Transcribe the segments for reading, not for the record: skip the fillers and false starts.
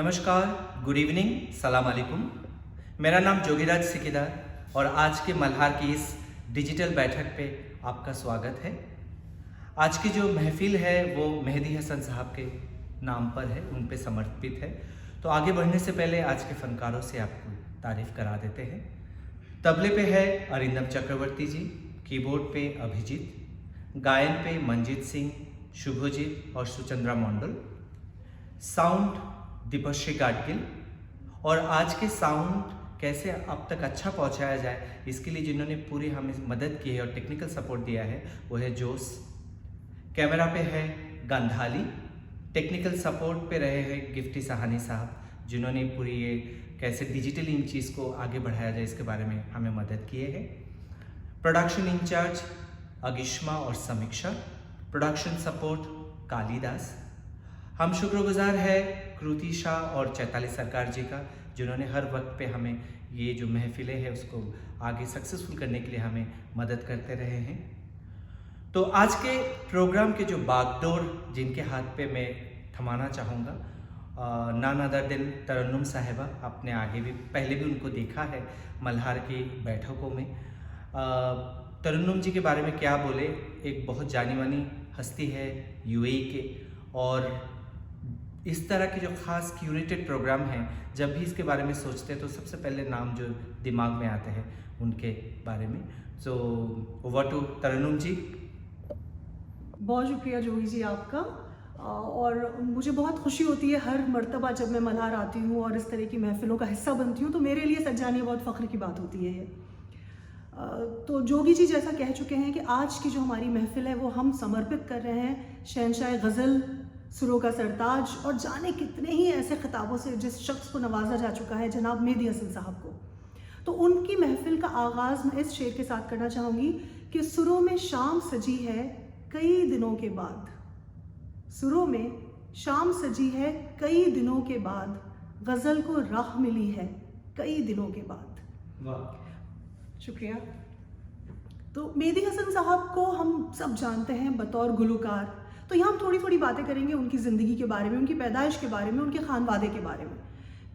नमस्कार, good evening, सलाम अलैकुम। मेरा नाम जोगीराज सिकीदार और आज के मल्हार की इस डिजिटल बैठक पे आपका स्वागत है। आज की जो महफिल है वो मेहदी हसन साहब के नाम पर है, उन पे समर्पित है। तो आगे बढ़ने से पहले आज के फनकारों से आपको तारीफ करा देते हैं। तबले पे है अरिंदम चक्रवर्ती जी, कीबोर्ड पे अभिजीत, गायन पे मंजीत सिंह, शुभजीत और सुचंद्रा मंडल, साउंड दीपश्री गाडगिल। और आज के साउंड कैसे अब तक अच्छा पहुंचाया जाए इसके लिए जिन्होंने पूरी हमें मदद की है और टेक्निकल सपोर्ट दिया है वो है जोस। कैमरा पे है गंधाली, टेक्निकल सपोर्ट पे रहे हैं गिफ्टी सहानी साहब जिन्होंने पूरी ये कैसे डिजिटली इन चीज़ को आगे बढ़ाया जाए इसके बारे में हमें मदद किए हैं। प्रोडक्शन इंचार्ज अगिश्मा और समीक्षा, प्रोडक्शन सपोर्ट कालीदास। हम शुक्रगुजार है कृति शाह और चैताली सरकार जी का जिन्होंने हर वक्त पे हमें ये जो महफिलें हैं उसको आगे सक्सेसफुल करने के लिए हमें मदद करते रहे हैं। तो आज के प्रोग्राम के जो बागडोर जिनके हाथ पे मैं थमाना चाहूँगा, नान अदर देन तरन्नुम साहिबा। आपने आगे भी पहले भी उनको देखा है मल्हार की बैठकों में। तरन्नुम जी के बारे में क्या बोले, एक बहुत जानी मानी हस्ती है यूएई के, और इस तरह के जो ख़ास क्यूरेटेड प्रोग्राम हैं जब भी इसके बारे में सोचते हैं तो सबसे पहले नाम जो दिमाग में आते हैं उनके बारे में। सो ओवर टू तरन्नुम जी। बहुत शुक्रिया जोगी जी आपका। और मुझे बहुत खुशी होती है हर मर्तबा जब मैं मल्हार आती हूँ और इस तरह की महफ़िलों का हिस्सा बनती हूँ, तो मेरे लिए सच जानिए बहुत फ़ख्र की बात होती है ये। तो जोगी जी जैसा कह चुके हैं कि आज की जो हमारी महफ़िल है वो हम समर्पित कर रहे हैं शहंशाह गज़ल, सुरों का सरताज और जाने कितने ही ऐसे खिताबों से जिस शख्स को नवाजा जा चुका है, जनाब मेहदी हसन साहब को। तो उनकी महफ़िल का आगाज़ मैं इस शेर के साथ करना चाहूँगी कि सुरों में शाम सजी है कई दिनों के बाद, सुरों में शाम सजी है कई दिनों के बाद, गज़ल को राह मिली है कई दिनों के बाद। वाह, शुक्रिया। तो मेहदी हसन साहब को हम सब जानते हैं बतौर गुलकार। तो यहाँ हम थोड़ी थोड़ी बातें करेंगे उनकी ज़िंदगी के बारे में, उनकी पैदाइश के बारे में, उनके खानवादे के बारे में।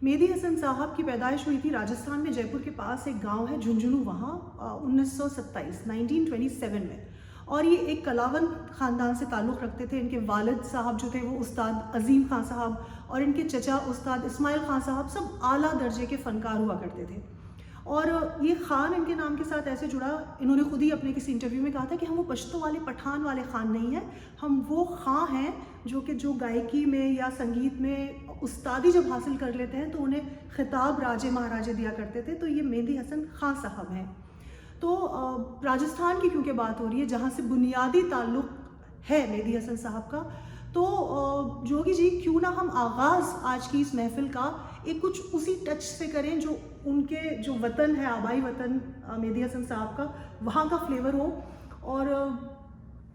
मेहदी हसन साहब की पैदाइश हुई थी राजस्थान में, जयपुर के पास एक गांव है झुंझुनू, वहाँ 1927 में। और ये एक कलावन ख़ानदान से ताल्लुक़ रखते थे। इनके वालिद साहब जो थे वो उस्ताद अज़ीम खां साहब और इनके चचा उस्ताद इस्माइल खां साहब सब आला दर्जे के फ़नकार हुआ करते थे। और ये ख़ान इनके नाम के साथ ऐसे जुड़ा, इन्होंने खुद ही अपने किसी इंटरव्यू में कहा था कि हम वो पश्तो वाले पठान वाले ख़ान नहीं हैं, हम वो ख़ां हैं जो गायकी में या संगीत में उस्तादी जब हासिल कर लेते हैं तो उन्हें खिताब राजे महाराजे दिया करते थे। तो ये मेहदी हसन खां साहब हैं। तो राजस्थान की क्योंकि बात हो रही है जहाँ से बुनियादी ताल्लुक़ है मेहदी हसन साहब का, तो जोगी जी क्यों ना हम आगाज़ आज की इस महफ़िल का एक कुछ उसी टच से करें जो उनके जो वतन है, आबाई वतन मेहदी हसन साहब का, वहाँ का फ्लेवर हो। और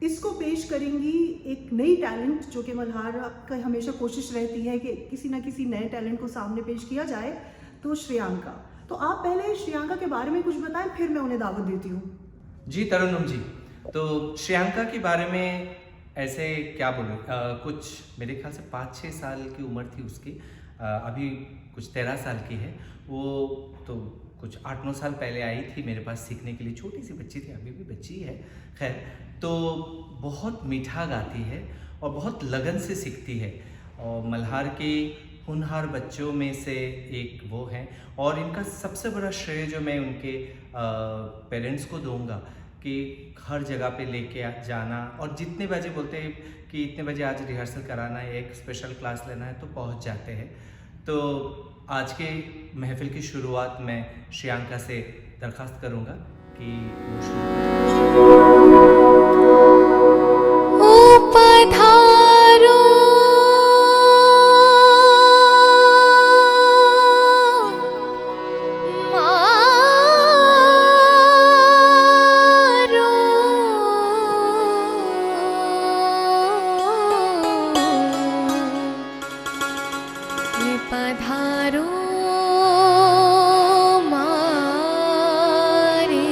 इसको पेश करेंगी एक नई टैलेंट जो कि मल्हार का हमेशा कोशिश रहती है कि किसी ना किसी नए टैलेंट को सामने पेश किया जाए, तो श्रेयांका। तो आप पहले श्रेयांका के बारे में कुछ बताएं, फिर मैं उन्हें दावत देती हूँ। जी तरन्नुम जी, तो श्रेयांका के बारे में ऐसे क्या बोलूँ, कुछ मेरे ख्याल से 5-6 साल की उम्र थी उसकी, अभी कुछ 13 साल की है वो। तो कुछ 8-9 साल पहले आई थी मेरे पास सीखने के लिए, छोटी सी बच्ची थी, अभी भी बच्ची है खैर। तो बहुत मीठा गाती है और बहुत लगन से सीखती है और मल्हार के होनहार बच्चों में से एक वो हैं। और इनका सबसे बड़ा श्रेय जो मैं उनके पेरेंट्स को दूंगा कि हर जगह पे लेके जाना, और जितने बजे बोलते हैं कि इतने बजे आज रिहर्सल कराना है, एक स्पेशल क्लास लेना है, तो पहुंच जाते हैं। तो आज के महफिल की शुरुआत मैं श्रेयांका से दरख्वास्त करूंगा कि वो शुरू पधारो मारे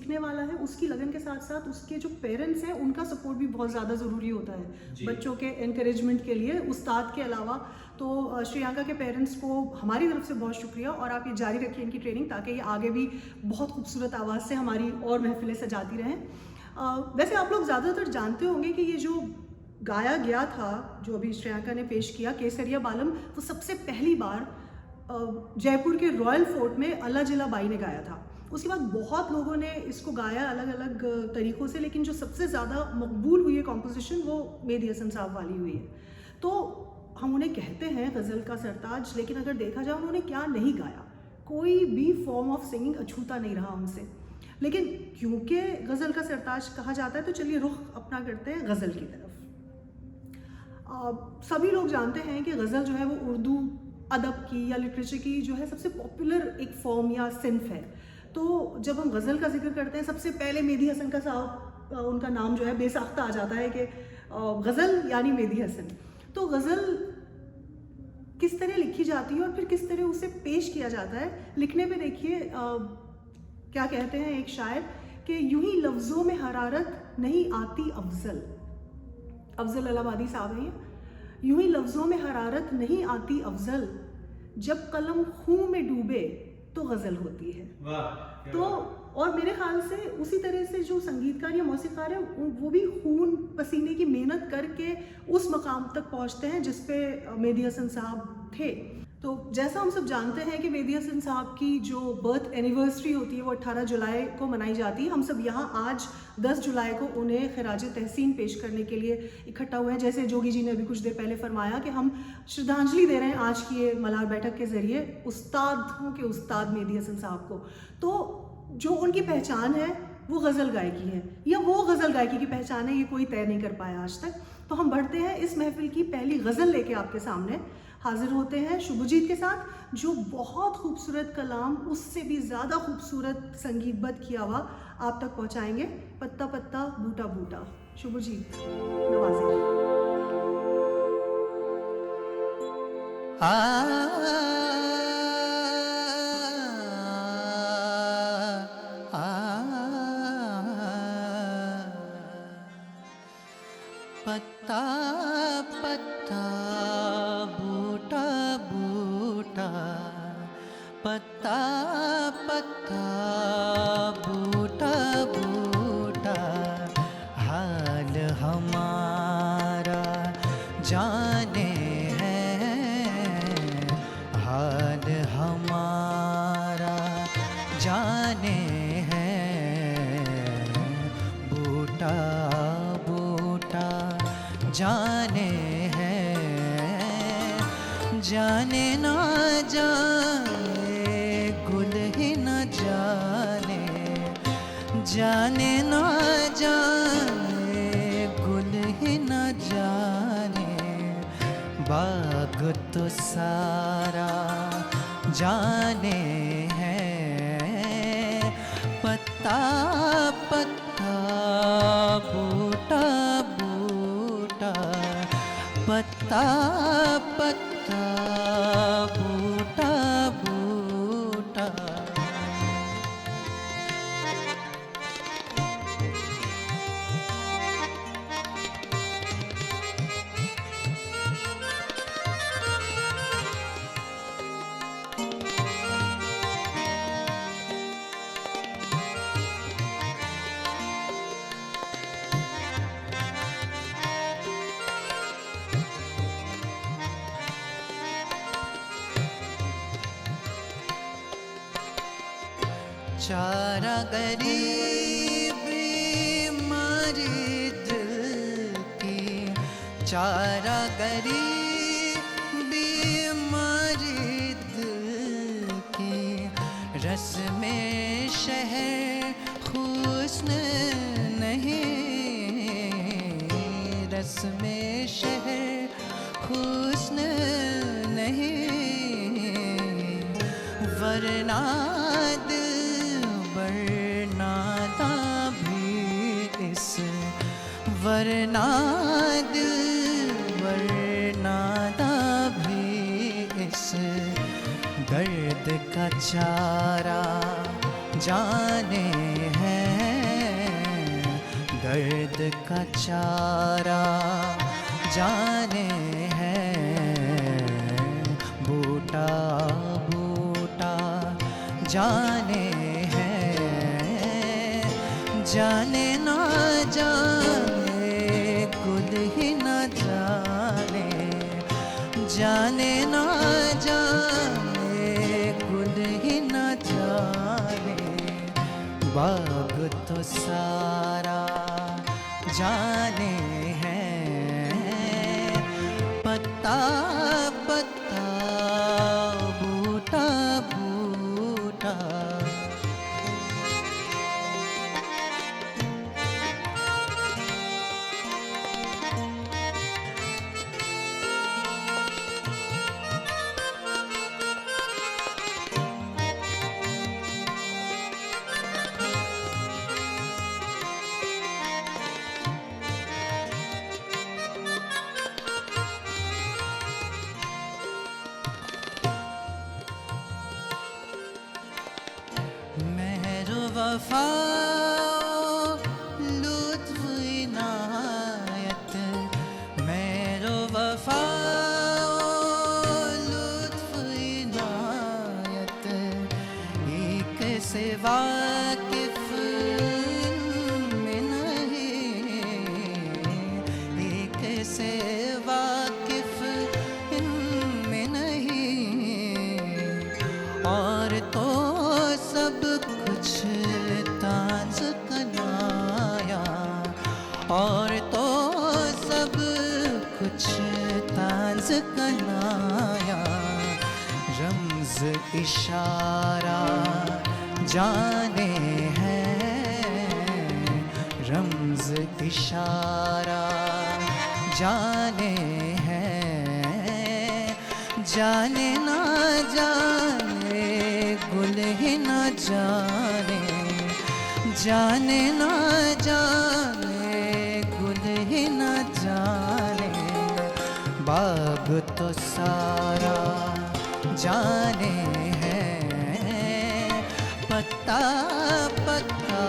सीखने वाला है उसकी लगन के साथ साथ उसके जो पेरेंट्स हैं उनका सपोर्ट भी बहुत ज़्यादा ज़रूरी होता है बच्चों के एनकरेजमेंट के लिए, उस्ताद के अलावा। तो श्रेयांका के पेरेंट्स को हमारी तरफ से बहुत शुक्रिया, और आप ये जारी रखिए इनकी ट्रेनिंग, ताकि ये आगे भी बहुत खूबसूरत आवाज़ से हमारी और महफिलें सजाती रहें। वैसे आप लोग ज़्यादातर जानते होंगे कि ये जो गाया गया था, जो अभी श्रेयांका ने पेश किया, केसरिया बालम, वो सबसे पहली बार जयपुर के रॉयल फोर्ट में अल्लाह जिला बाई ने गाया था। उसके बाद बहुत लोगों ने इसको गाया अलग अलग तरीक़ों से, लेकिन जो सबसे ज़्यादा मकबूल हुई है कॉम्पोजिशन वो मेहदी हसन साहब वाली हुई है। तो हम उन्हें कहते हैं गज़ल का सरताज, लेकिन अगर देखा जाए उन्होंने क्या नहीं गाया, कोई भी फॉर्म ऑफ सिंगिंग अछूता नहीं रहा उनसे। लेकिन क्योंकि गज़ल का सरताज कहा जाता है तो चलिए रुख अपना करते हैं गज़ल की तरफ। सभी लोग जानते हैं कि गज़ल जो है वो उर्दू अदब की या लिटरेचर की जो है सबसे पॉपुलर एक फॉर्म या सिंफ है। तो जब हम गज़ल का जिक्र करते हैं सबसे पहले मेहदी हसन का साहब, उनका नाम जो है बेसाख्ता आ जाता है कि गज़ल यानी मेहदी हसन। तो गज़ल किस तरह लिखी जाती है और फिर किस तरह उसे पेश किया जाता है, लिखने पे देखिए क्या कहते हैं एक शायर कि यूं ही लफ्ज़ों में हरारत नहीं आती अफजल, अफजल इलाहाबादी साहब हैं। यूं ही लफ्ज़ों में हरारत नहीं आती अफजल, जब कलम खून में डूबे तो गज़ल होती है। तो और मेरे ख्याल से उसी तरह से जो संगीतकार या मौसीकार है वो भी खून पसीने की मेहनत करके उस मकाम तक पहुंचते हैं जिस पे मेहदी हसन साहब थे। तो जैसा हम सब जानते हैं कि मेहदी हसन साहब की जो बर्थ एनिवर्सरी होती है वो 18 जुलाई को मनाई जाती है। हम सब यहाँ आज 10 जुलाई को उन्हें खराज तहसीन पेश करने के लिए इकट्ठा हुए हैं। जैसे जोगी जी ने अभी कुछ देर पहले फरमाया कि हम श्रद्धांजलि दे रहे हैं आज की ये मल्हार बैठक के ज़रिए उस्तादों के उस्ताद मेहदी हसन साहब को। तो जो उनकी पहचान है वो गज़ल गायकी है, या वो गज़ल गायकी की पहचान है, ये कोई तय नहीं कर पाया आज तक। तो हम बढ़ते हैं इस महफिल की पहली गज़ल लेके आपके सामने हाजिर होते हैं शुभजीत के साथ, जो बहुत खूबसूरत कलाम उससे भी ज़्यादा खूबसूरत संगीतबद्ध किया हुआ आप तक पहुंचाएंगे। पत्ता पत्ता बूटा बूटा, शुभजीत नवाज़ेंगे। पत्ता पत्ता बूटा बूटा, पत्ता पत्ता बूटा बूटा, हाल हमारा जाने हैं, हाल हमारा जाने हैं, बूटा बूटा जाने हैं, जाने ना जाने गुल ही न जाने, जाने ना जाने गुल ही न जाने, बाग तो सारा जाने हैं, पत्ता पत्ता बूटा बूटा, पत्ता पत्ता बूटा बूटा। चारा गरीबी मारी दिल की, चारा गरीबी मारी दिल की, रस में शहर हुस्न नहीं, रस में शहर हुस्न नहीं, वरना वरनादा भी इस, वरना दिल वरनादा भी इस, दर्द का चारा जाने हैं, दर्द का चारा जाने है, बूटा बूटा जाने है, जाने ना जाने खुद ही न जाने, जाने ना जाने खुद ही न जाने, बाग तो सारा जाने हैं, पत्ता पत्ता बूटा बूटा। मेहर वफा लुत्फ इनायत, मेहर वफा लुत्फ इनायत, एक से वाकिफ में नहीं, एक से वाकिफ में नहीं, और तो सब कुछ ताज कनाया, और तो सब कुछ ताज कनाया, रम्ज इशारा जाने हैं, रम्ज इशारा जाने हैं, जाने ना जाने गुल ही न जाने, जाने ना जाने गुल ही न जाने, बाग तो सारा जाने हैं, पत्ता पत्ता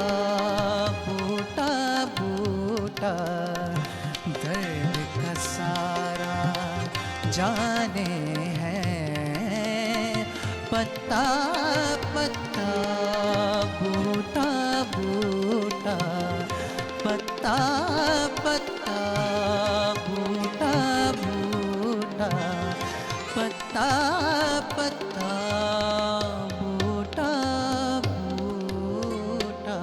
बूटा बूटा, दर्द का सारा जाने हैं, पत्ता पत्ता बूटा बूटा, पत्ता पत्ता बूटा बूटा, पत्ता पत्ता बूटा बूटा।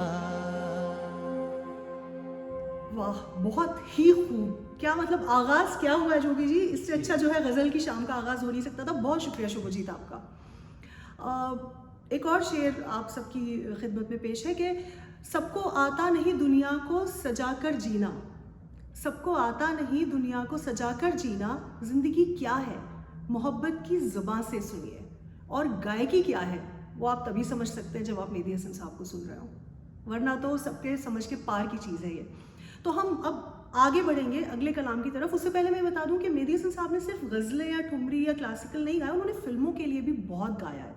वाह, बहुत ही खूब। क्या मतलब आगाज़ क्या हुआ जोगी जी, इससे अच्छा जो है गज़ल की शाम का आगाज़ हो नहीं सकता था। बहुत शुक्रिया शुभजीत आपका। एक और शेर आप सबकी खिदमत में पेश है कि सबको आता नहीं दुनिया को सजाकर जीना, सबको आता नहीं दुनिया को सजाकर जीना, ज़िंदगी क्या है मोहब्बत की ज़ुबान से सुनिए, और गायकी क्या है वो आप तभी समझ सकते हैं जब आप मेहदी हसन साहब को सुन रहे हो, वरना तो सबके समझ के पार की चीज़ है ये। तो हम अब आगे बढ़ेंगे अगले कलाम की तरफ। उससे पहले मैं बता दूं कि मेहदी हसन साहब ने सिर्फ गज़लें या ठुमरी या क्लासिकल नहीं गाया, उन्होंने फिल्मों के लिए भी बहुत गाया है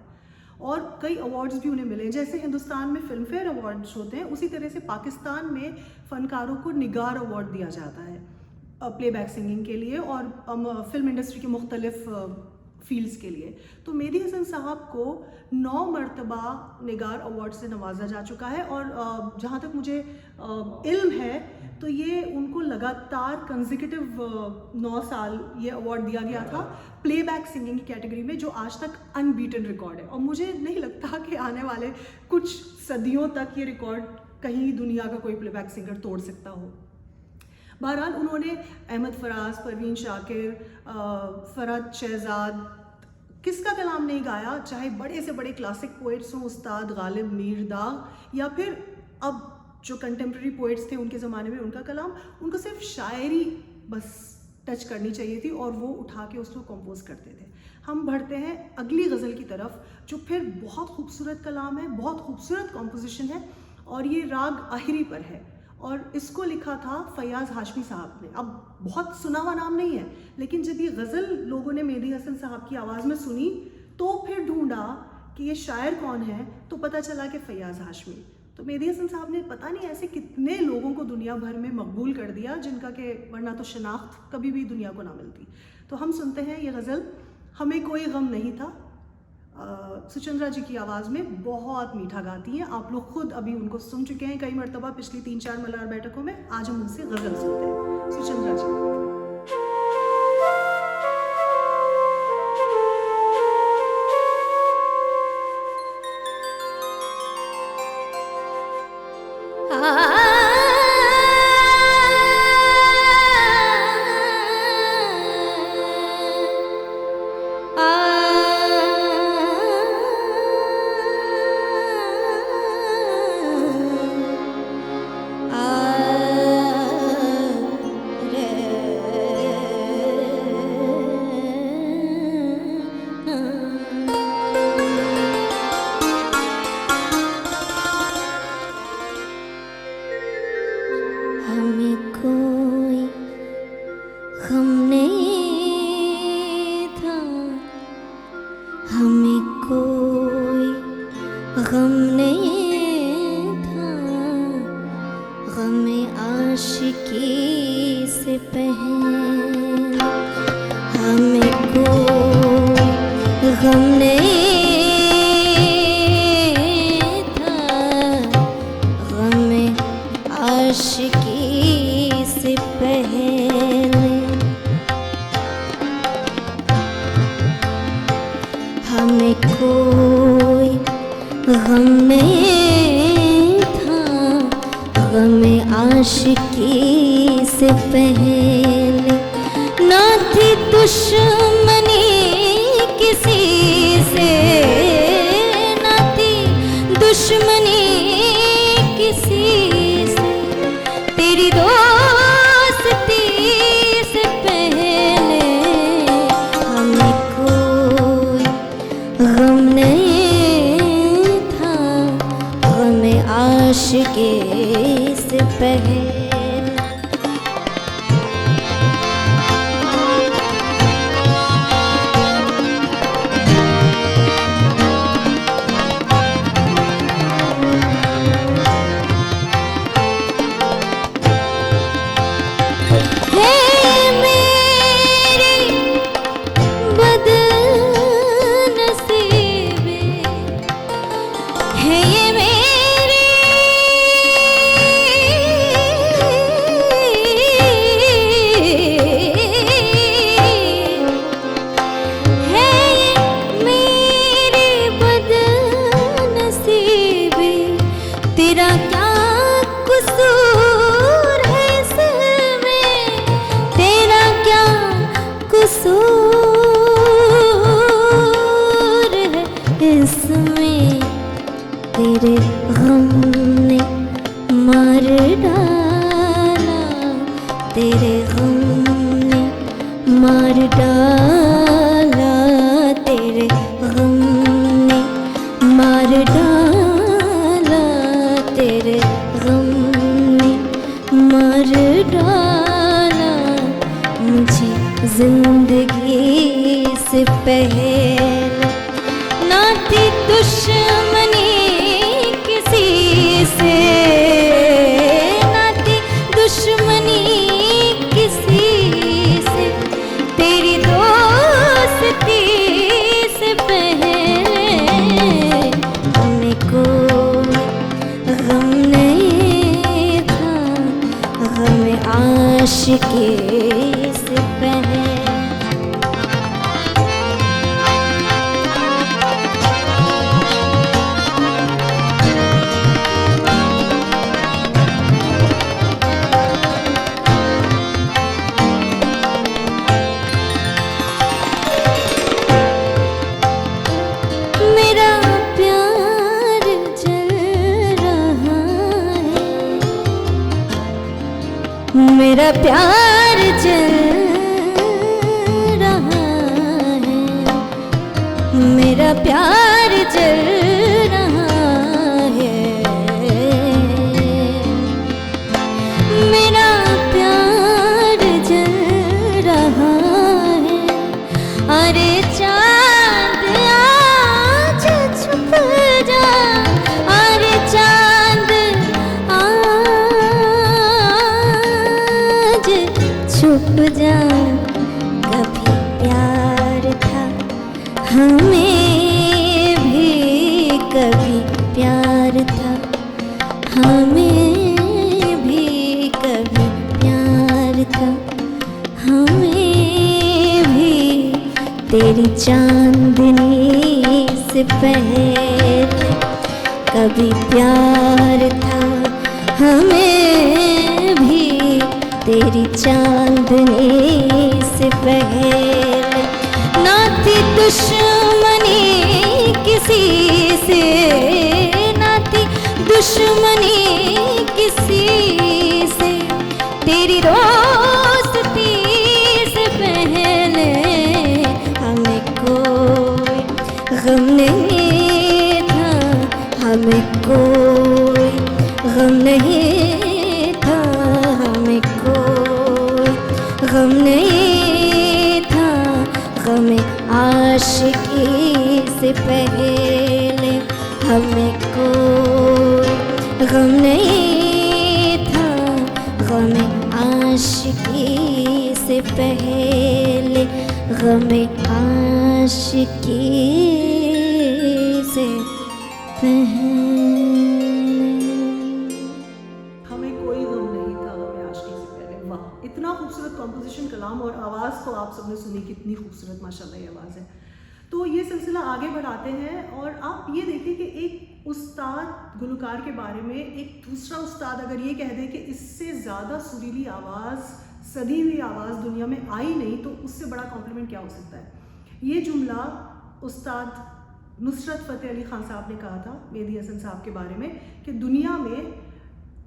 और कई अवार्ड्स भी उन्हें मिले। जैसे हिंदुस्तान में फिल्म फेयर अवार्ड्स होते हैं, उसी तरह से पाकिस्तान में फ़नकारों को निगार अवार्ड दिया जाता है प्लेबैक सिंगिंग के लिए और फिल्म इंडस्ट्री के मुख्तलिफ फील्ड्स के लिए। तो मेहदी हसन साहब को 9 मरतबा निगार अवार्ड से नवाजा जा चुका है और जहाँ तक मुझे इल्म है तो ये उनको लगातार कंसेक्यूटिव 9 साल ये अवार्ड दिया गया था प्लेबैक सिंगिंग की कैटेगरी में, जो आज तक अनबीटन रिकॉर्ड है और मुझे नहीं लगता कि आने वाले कुछ सदियों तक ये रिकॉर्ड कहीं दुनिया का कोई प्लेबैक सिंगर तोड़ सकता हो। बहरहाल उन्होंने अहमद फराज, परवीन शाकिर, फरहद शहजाद, किसका कलाम नहीं गाया, चाहे बड़े से बड़े क्लासिक पोइट्स हों, उस्ताद गालिब मीर दाग, या फिर अब जो कंटेम्प्रेरी पोइट्स थे उनके ज़माने में उनका कलाम। उनको सिर्फ शायरी बस टच करनी चाहिए थी और वो उठा के उसको कंपोज करते थे। हम बढ़ते हैं अगली गज़ल की तरफ, जो फिर बहुत खूबसूरत कलाम है, बहुत खूबसूरत कॉम्पोजिशन है और ये राग आहिरी पर है और इसको लिखा था फैयाज़ हाशमी साहब ने। अब बहुत सुना हुआ नाम नहीं है, लेकिन जब ये गज़ल लोगों ने मेहदी हसन साहब की आवाज़ में सुनी तो फिर ढूंढा कि ये शायर कौन है, तो पता चला कि फैयाज़ हाशमी। तो मेहदी हसन साहब ने पता नहीं ऐसे कितने लोगों को दुनिया भर में मकबूल कर दिया जिनका के वरना तो शनाख्त कभी भी दुनिया को ना मिलती। तो हम सुनते हैं ये गज़ल हमें कोई गम नहीं था। सुचिंद्रा जी की आवाज़ में बहुत मीठा गाती हैं, आप लोग खुद अभी उनको सुन चुके हैं कई मरतबा पिछली 3-4 मल्हार बैठकों में। आज हम उनसे गज़ल सुनते हैं। सुचिंद्रा जी। आशिकी से पहले ना थी दुश्मनी किसी से, ना थी दुश्मनी किसी से, तेरी दोस्ती से पहले हमें कोई गम नहीं था, हमें आशिकी से पहले। तेरे गम ने मार डाला, तेरे गम ने मार डाला, तेरे गम ने मार डाला, तेरे गम ने मार डाला मुझे जिंदगी से पहले। ना थी दुश्मनी किसी से, ना थी दुश्मनी किसी से, तेरी दोस्ती से पहले हमें कोई गम नहीं था, हमें आशिकी से पहले। मेरा प्यार जल रहा है, मेरा प्यार जल रहा है, मेरा प्यार जल रहा है। अरे चांद आज छुप जा, अरे चांद रुक जा, कभी प्यार था हमें भी, कभी प्यार था हमें भी, कभी प्यार था हमें भी, तेरी चांदनी से पहले कभी प्यार था हमें भी, तेरी चांदनी से पहले। ना थी दुश्मनी किसी से, ना थी दुश्मनी किसी से, तेरी दोस्ती से पहले हमें कोई गम नहीं था, हमें कोई गम नहीं था, हमें कोई गम नहीं था, गम आशिकी से पहले हमें कोई गम नहीं था, गम आशिकी से पहले, गम आशिकी से पहले। हमें कोई गम नहीं था, हमें आशिकी से पहले। वाह, इतना खूबसूरत कॉम्पोजिशन, कलाम और आवाज़ तो आप सबने सुनी, कितनी खूबसूरत माशाल्लाह ये आवाज़ है। तो ये सिलसिला आगे बढ़ाते हैं और आप ये देखिए कि एक उस्ताद गुलकार के बारे में एक दूसरा उस्ताद अगर ये कह दे कि इससे ज़्यादा सुरीली आवाज़, सदी हुई आवाज़ दुनिया में आई नहीं, तो उससे बड़ा कॉम्प्लीमेंट क्या हो सकता है। ये जुमला उस्ताद नुसरत फ़तेह अली ख़ान साहब ने कहा था मेहदी हसन साहब के बारे में कि दुनिया में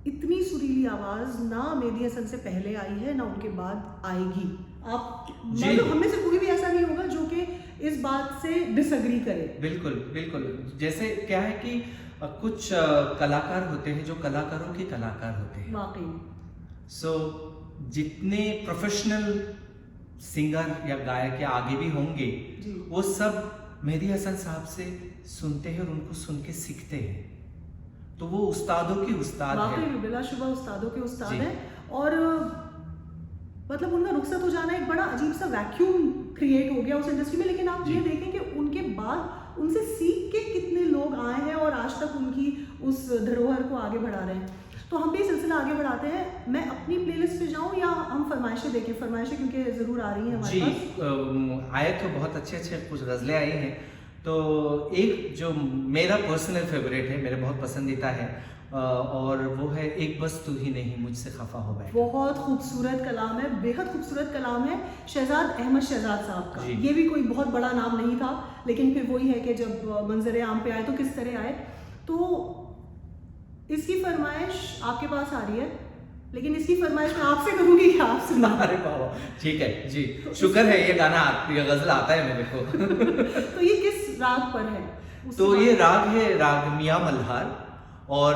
इतनी सुरीली आवाज़ ना मेहदी हसन से पहले आई है ना उनके बाद आएगी। आप मतलब हमें से कोई भी ऐसा नहीं होगा जो कि इस बात से डिसएग्री करे। बिल्कुल बिल्कुल। जैसे क्या है कि कुछ कलाकार होते हैं जो कलाकारों के कलाकार होते हैं वाकई। सो जितने प्रोफेशनल सिंगर या गायक या आगे भी होंगे जी। वो सब मेहदी हसन साहब से सुनते हैं और उनको सुन के सीखते हैं। तो वो उस्तादों की उस्ताद वाकई है। में बिलाशुबा उस्तादों के उस्ताद जी। हैं। और मतलब उनका रुखसत हो जाना एक बड़ा अजीब सा वैक्यूम क्रिएट हो गया उस इंडस्ट्री में। लेकिन आप जी। ये देखें कि उनके बाद उनसे सीख के कितने लोग आए हैं और आज तक उनकी उस धरोहर को आगे बढ़ा रहे हैं। तो हम भी सिलसिला आगे बढ़ाते हैं। मैं अपनी प्लेलिस्ट पे जाऊं या हम फरमाइशें देखें? फरमाइशें क्योंकि ज़रूर आ रही हैं हमारे जी पास। आए तो बहुत अच्छे अच्छे कुछ गज़लें आई हैं। तो एक जो मेरा पर्सनल फेवरेट है, मेरे बहुत पसंदीदा है, और वो है एक बस तू ही नहीं मुझसे खफा हो बैठा। बहुत खूबसूरत कलाम है, बेहद खूबसूरत कलाम है शहजाद अहमद शहजाद साहब का। जी। ये भी कोई बहुत बड़ा नाम नहीं था, लेकिन फिर वही है कि जब मंजर आम पे आए तो किस तरह आए। तो इसकी फरमाइश आपके पास आ रही है, लेकिन इसकी फरमाइश मैं आपसे करूंगी कि आप सुना। अरे बाबा, ठीक है जी, शुक्र है ये गाना ये गज़ल आता है मेरे को। तो ये किस राग पर है? तो ये राग है राग मियाँ मल्हार। और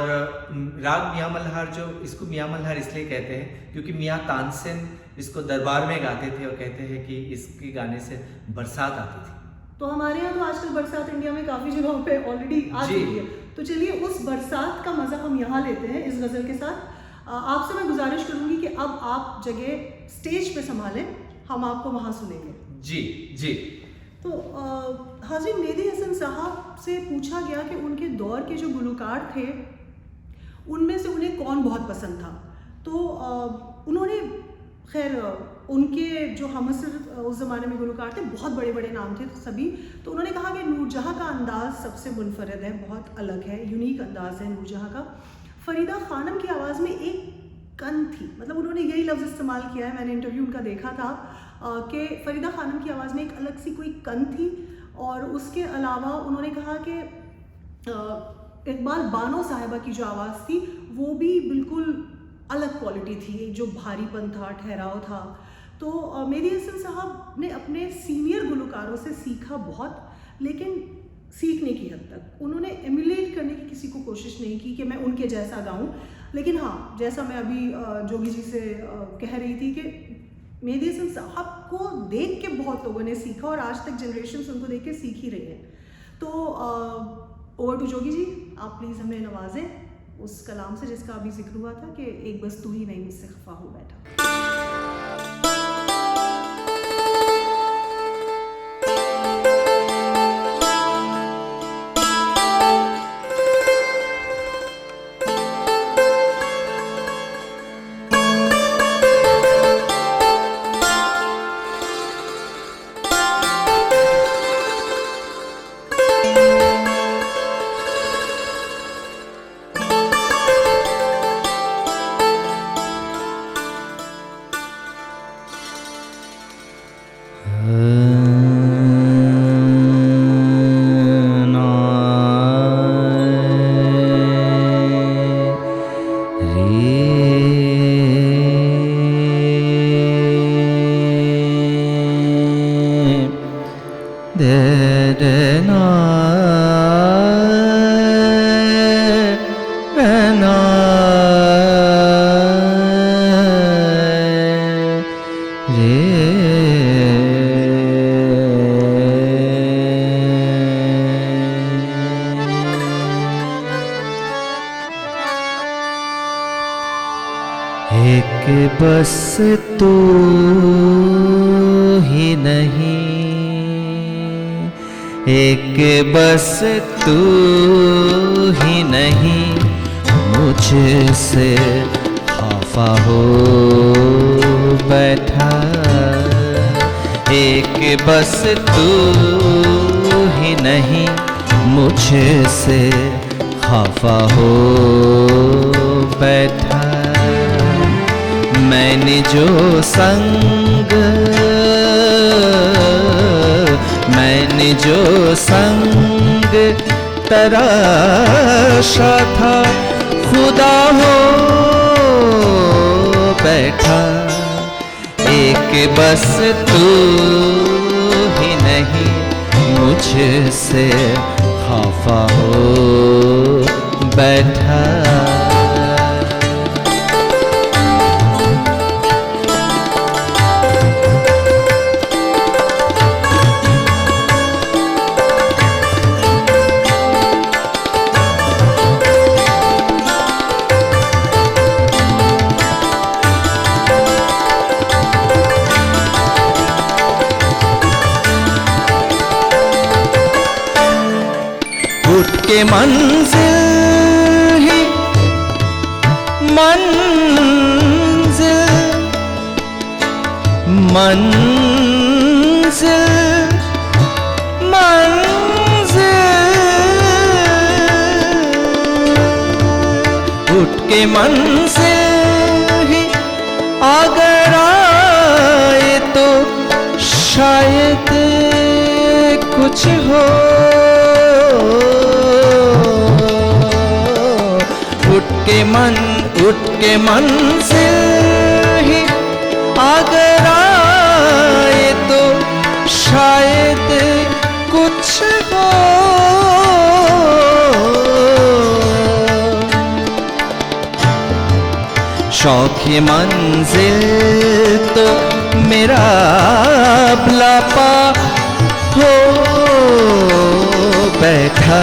राग मियाँ मल्हार, जो इसको मियाँ मल्हार इसलिए कहते हैं क्योंकि मियाँ तानसेन इसको दरबार में गाते थे और कहते हैं कि इसके गाने से बरसात आती थी। तो हमारे यहाँ तो आजकल बरसात इंडिया में काफ़ी जगहों पे ऑलरेडी आ जी। चुकी है। तो चलिए उस बरसात का मज़ा हम यहाँ लेते हैं इस गज़ल के साथ। आपसे मैं गुजारिश करूँगी कि अब आप जगह स्टेज पे संभालें, हम आपको वहाँ सुनेंगे। जी जी। तो हाज़िर मेहदी हसन साहब से पूछा गया कि उनके दौर के जो गुलकार थे उनमें से उन्हें कौन बहुत पसंद था। तो उन्होंने खैर उनके जो हमअसर उस ज़माने में गुलकार थे बहुत बड़े बड़े नाम थे सभी। तो उन्होंने कहा कि नूरजहाँ का अंदाज़ सबसे मुनफरद है, बहुत अलग है, यूनिक अंदाज़ है नूरजहाँ का। फरीदा खानम की आवाज़ में एक कन थी, मतलब उन्होंने यही लफ्ज़ इस्तेमाल किया है, मैंने इंटरव्यू उनका देखा था कि फरीदा खानम की आवाज़ में एक अलग सी कोई कन थी। और उसके अलावा उन्होंने कहा कि इकबाल बानो साहिबा की जो आवाज़ थी वो भी बिल्कुल अलग क्वालिटी थी, जो भारीपन था, ठहराव था। तो मेहदी हसन साहब ने अपने सीनियर गुलकारों से सीखा बहुत, लेकिन सीखने की हद तक उन्होंने एमुलेट करने की किसी को कोशिश नहीं की कि मैं उनके जैसा गाऊं। लेकिन हाँ, जैसा मैं अभी जोगी जी से कह रही थी कि मेहदी हसन साहब को देख के बहुत लोगों ने सीखा और आज तक जनरेशन उनको देख के सीख ही रही है। तो ओवर टू जोगी जी, आप प्लीज़ हमें नवाजें उस कलाम से जिसका अभी जिक्र हुआ था कि एक बस तू ही नहीं मुझसे खफा हो बैठा। एक बस तू ही नहीं, एक बस तू ही नहीं, मुझसे खफा हो बैठा। एक बस तू ही नहीं, मुझसे खफा हो बैठा। मैंने जो संग, मैंने जो संग तराशा था, खुदा हो बैठा। एक बस तू ही नहीं, मुझसे खफा हो बैठा। उठ के मंजिल ही मंजिल, मंजिल मंजिल, उठ के मंजिल ही अगर आए तो शायद कुछ हो। उठ के मंजिल ही अगर आए तो शायद कुछ हो। शौक ये मंजिल तो मेरा बुलापा हो बैठा।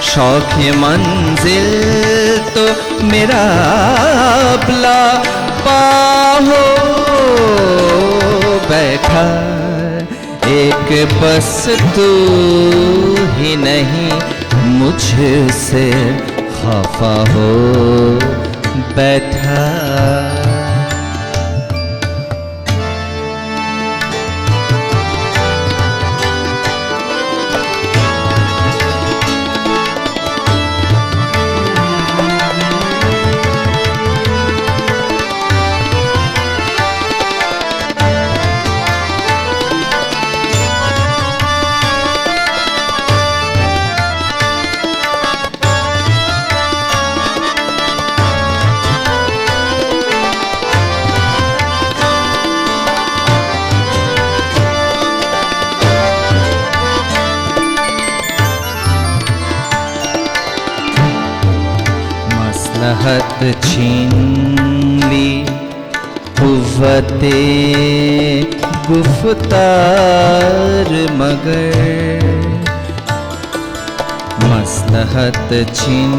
शौक ये मंजिल तो मेरा बुलापा हो बैठा। एक बस तू ही नहीं, मुझसे खफा हो बैठा। मसलहत छीन ली कुव्वते गुफ्तार मगर, मसलहत छीन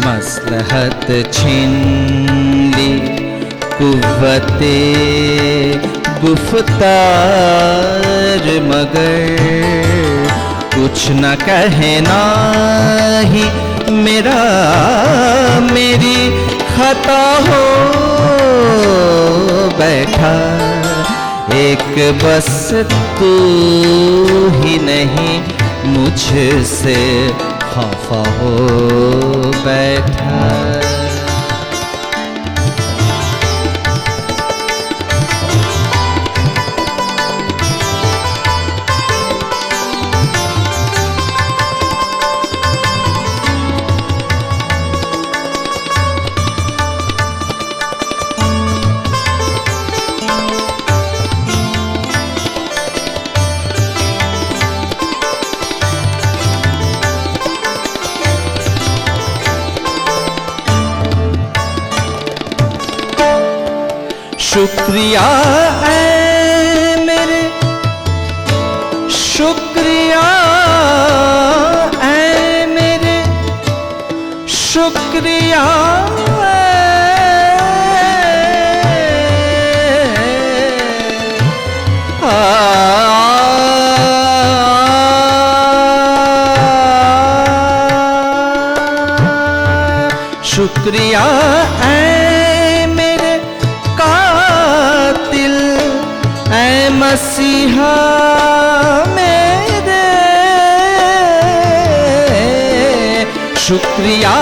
मसलहत छीन ली कुव्वते गुफ्तार मगर, कुछ न कहना ही मेरा मेरी खता हो बैठा। एक बस तू ही नहीं, मुझसे खफा हो बैठा। शुक्रिया ऐ मेरे, शुक्रिया ऐ मेरे, शुक्रिया शुक्रिया ऐ मेरे कातिल, ऐ मसीहा मेरे, शुक्रिया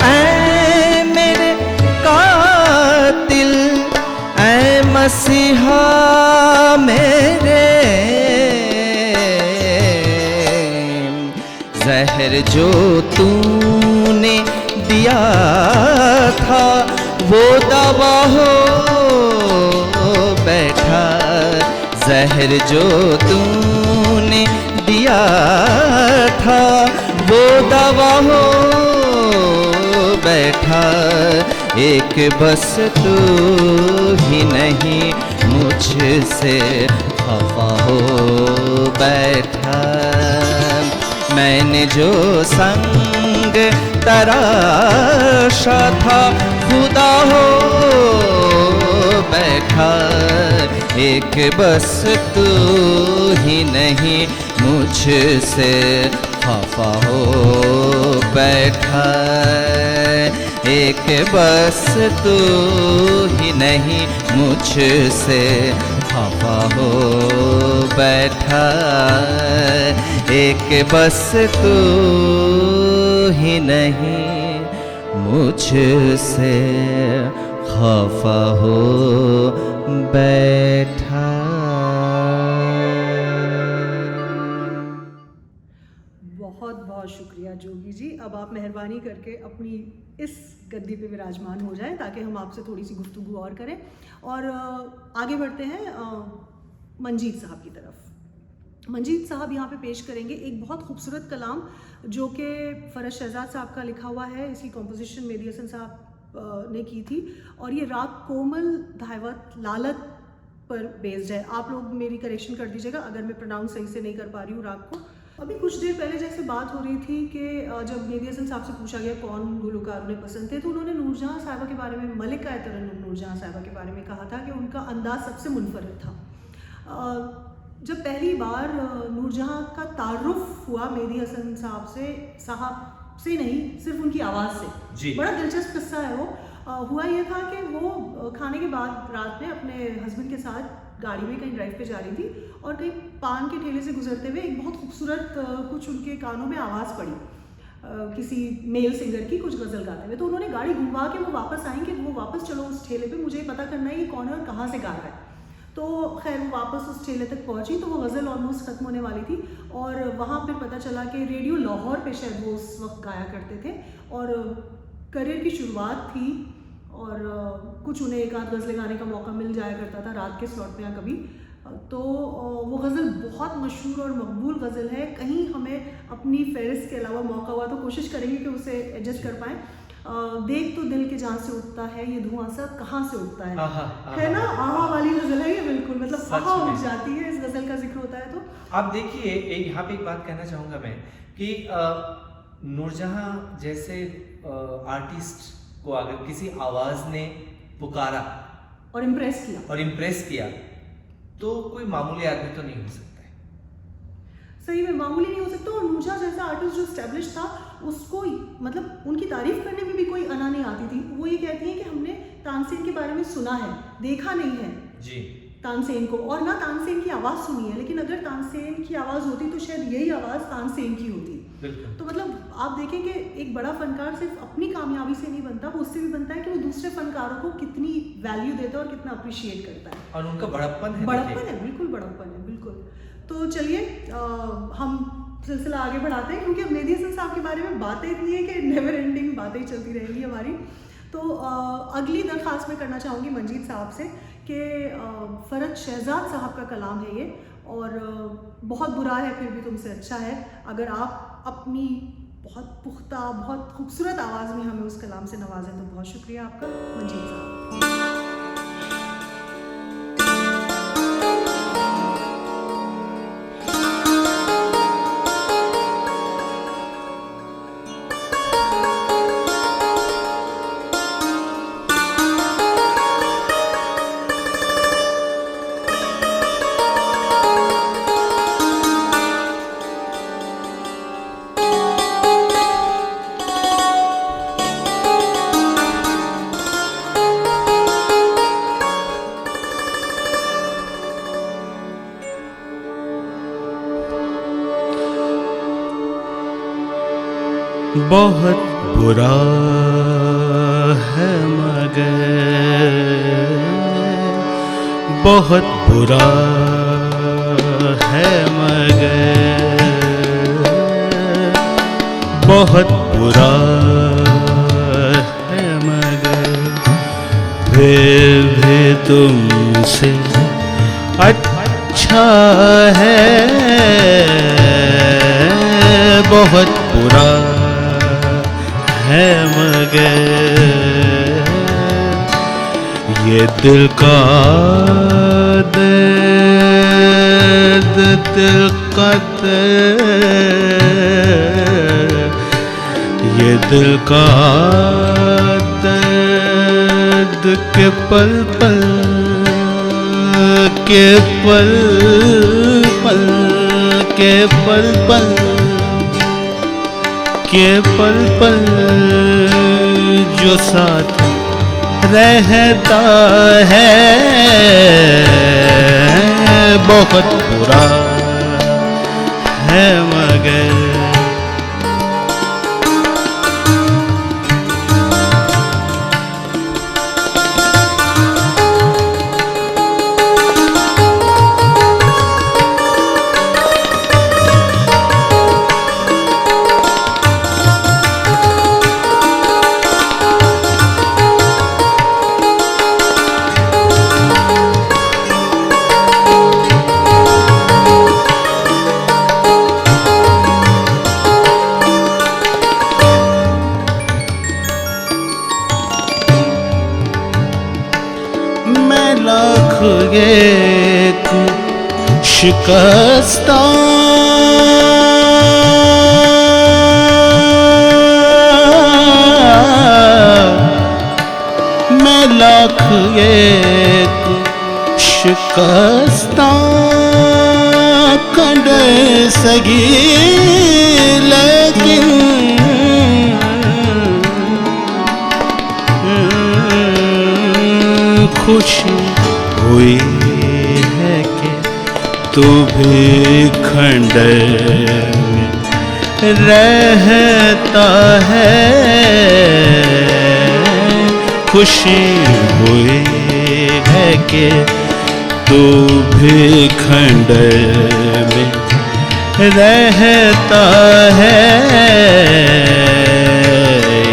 ऐ मेरे कातिल, ऐ मसीहा मेरे, जहर जो तूने दिया था वो दवा हो बैठा, जहर जो तूने दिया था वो दवा हो बैठा, एक बस तू ही नहीं मुझसे खफा हो बैठा, मैंने जो संग तराशा था खुदा हो बैठा, एक बस तू ही नहीं मुझसे खफा हो बैठा, एक बस तू ही नहीं मुझसे खफा हो बैठा, एक बस तू ही नहीं मुझसे खफा हो बैठा। बहुत बहुत शुक्रिया जोगी जी। अब आप मेहरबानी करके अपनी इस गद्दी पे विराजमान हो जाएं ताकि हम आपसे थोड़ी सी गुफ्तगू और करें, और आगे बढ़ते हैं मंजीत साहब की तरफ। मंजीत साहब यहाँ पे पेश करेंगे एक बहुत खूबसूरत कलाम जो कि फ़रज शहजाद साहब का लिखा हुआ है। इसकी कॉम्पोजिशन मेहदी हसन साहब ने की थी और ये राग कोमल धायवत लालत पर बेस्ड है। आप लोग मेरी करेक्शन कर दीजिएगा अगर मैं प्रोनाउंस सही से नहीं कर पा रही हूँ राग को। अभी कुछ देर पहले जैसे बात हो रही थी कि जब मेहदी हसन साहब से पूछा गया कौन गुलकार उन्हें पसंद थे, तो उन्होंने नूरजहां साहिबा के बारे में, मलिका तरन्नुम नूरजहां साहिबा के बारे में कहा था कि उनका अंदाज़ सबसे मुनफरद था। जब पहली बार नूरजहां का तारुफ हुआ मेहदी हसन साहब से नहीं, सिर्फ उनकी आवाज़ से, बड़ा दिलचस्प किस्सा है वो। हुआ ये था कि वो खाने के बाद रात में अपने हस्बैंड के साथ गाड़ी में कहीं ड्राइव पे जा रही थी और कहीं पान के ठेले से गुजरते हुए एक बहुत खूबसूरत कुछ उनके कानों में आवाज़ पड़ी किसी मेल सिंगर की कुछ गज़ल गाते हुए। तो उन्होंने गाड़ी घुमा के वो वापस आई कि वो वापस चलो उस ठेले पे, मुझे पता करना है ये कौन है और कहाँ से गा रहा है। तो खैर वो वापस उस ठेले तक पहुंची तो वो गज़ल ऑलमोस्ट ख़त्म होने वाली थी और वहाँ पर पता चला कि रेडियो लाहौर पे शायद वो उस वक्त गाया करते थे और करियर की शुरुआत थी और कुछ उन्हें एक आध गज़लें गाने का मौका मिल जाया करता था रात के स्लॉट में या कभी। तो वो गज़ल बहुत मशहूर और मकबूल गज़ल है। कहीं हमें अपनी फहरिस्त के अलावा मौका हुआ तो कोशिश करेंगे कि उसे एडजस्ट कर पाएँ। देख तो दिल के जहाँ से उठता है ये धुआं सा कहाँ से उठता है ना, आहा वाली गज़ल है ये, बिल्कुल मतलब आहा उठ जाती है इस गज़ल का जिक्र होता है। तो आप देखिए यहाँ पे एक बात कहना चाहूँगा मैं कि नूरजहां जैसे आर्टिस्ट को अगर किसी आवाज़ ने पुकारा और इम्प्रेस किया तो कोई मामूली आदमी तो नहीं हो सकता है। सही में मामूली नहीं हो सकता। और नूरजहां जैसा आर्टिस्ट जो स्टैब्लिश था उसको मतलब उनकी तारीफ करने में भी कोई अना नहीं आती थी। वो ये कहती हैं कि हमने तानसेन के बारे में सुना है, देखा नहीं है जी तानसेन को, और ना तानसेन की आवाज़ सुनी है, लेकिन अगर तानसेन की आवाज़ होती तो शायद यही आवाज़ तानसेन की होती। तो मतलब आप देखें कि एक बड़ा फनकार सिर्फ अपनी कामयाबी से नहीं बनता, वो उससे भी बनता है कि वो दूसरे फनकारों को कितनी वैल्यू देता है और कितना अप्रिशिएट करता है। और उनका बड़प्पन है, बिल्कुल बड़प्पन है, बिल्कुल। तो चलिए हम सिलसिला आगे बढ़ाते हैं क्योंकि अब मेहदी हसन साहब के बारे में बातें इतनी है कि नेवर एंडिंग बातें ही चलती रहेंगी हमारी। तो अगली दरख्वास्त मैं करना चाहूँगी मंजीत साहब से कि फ़रज शहजाद साहब का कलाम है ये और बहुत बुरा है फिर भी तुमसे अच्छा है। अगर आप अपनी बहुत पुख्ता बहुत खूबसूरत आवाज़ में हमें उस कलाम से नवाजें तो बहुत शुक्रिया आपका मंजीत साहब। बहुत बुरा है मगर बहुत बुरा है मगर बहुत बुरा है मगर फिर भी तुमसे अच्छा है बहुत बुरा है मगर ये दिल का दर्द दिल का दर्द ये दिल का दर्द के पल पल के पल पल के पल पल के पल पल जो साथ रहता है बहुत बुरा है मगर एक शिकस्ता मैं लाख एक शिकस्ता कंड सगी लेकिन खुशी हुई है कि तू भी खंडर में रहता है खुशी हुई है कि तू भी खंडर में रहता है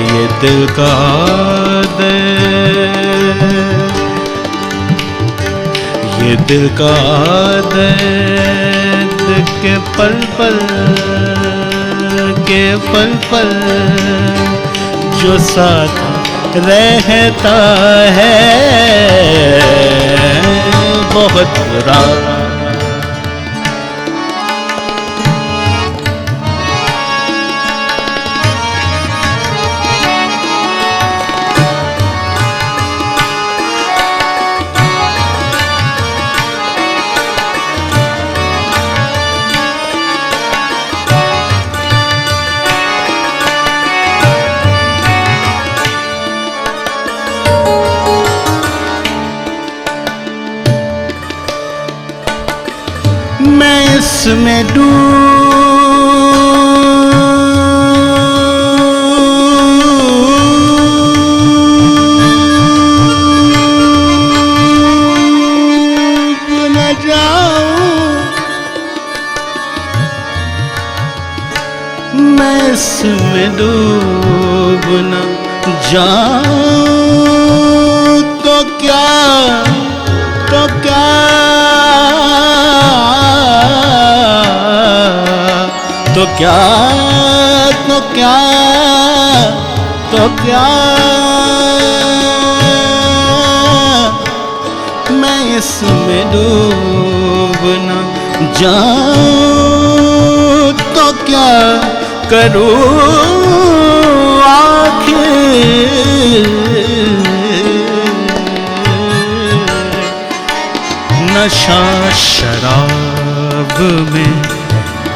ये दिल का ये दिल का दर्द के पल पल जो साथ रहता है बहुत बुरा इसमें डूब न जाऊं मैं इसमें डूब न जाऊं तो क्या तो क्या तो क्या तो क्या तो क्या मैं इसमें डूब न जाऊं तो क्या करूं आखिर नशा शराब में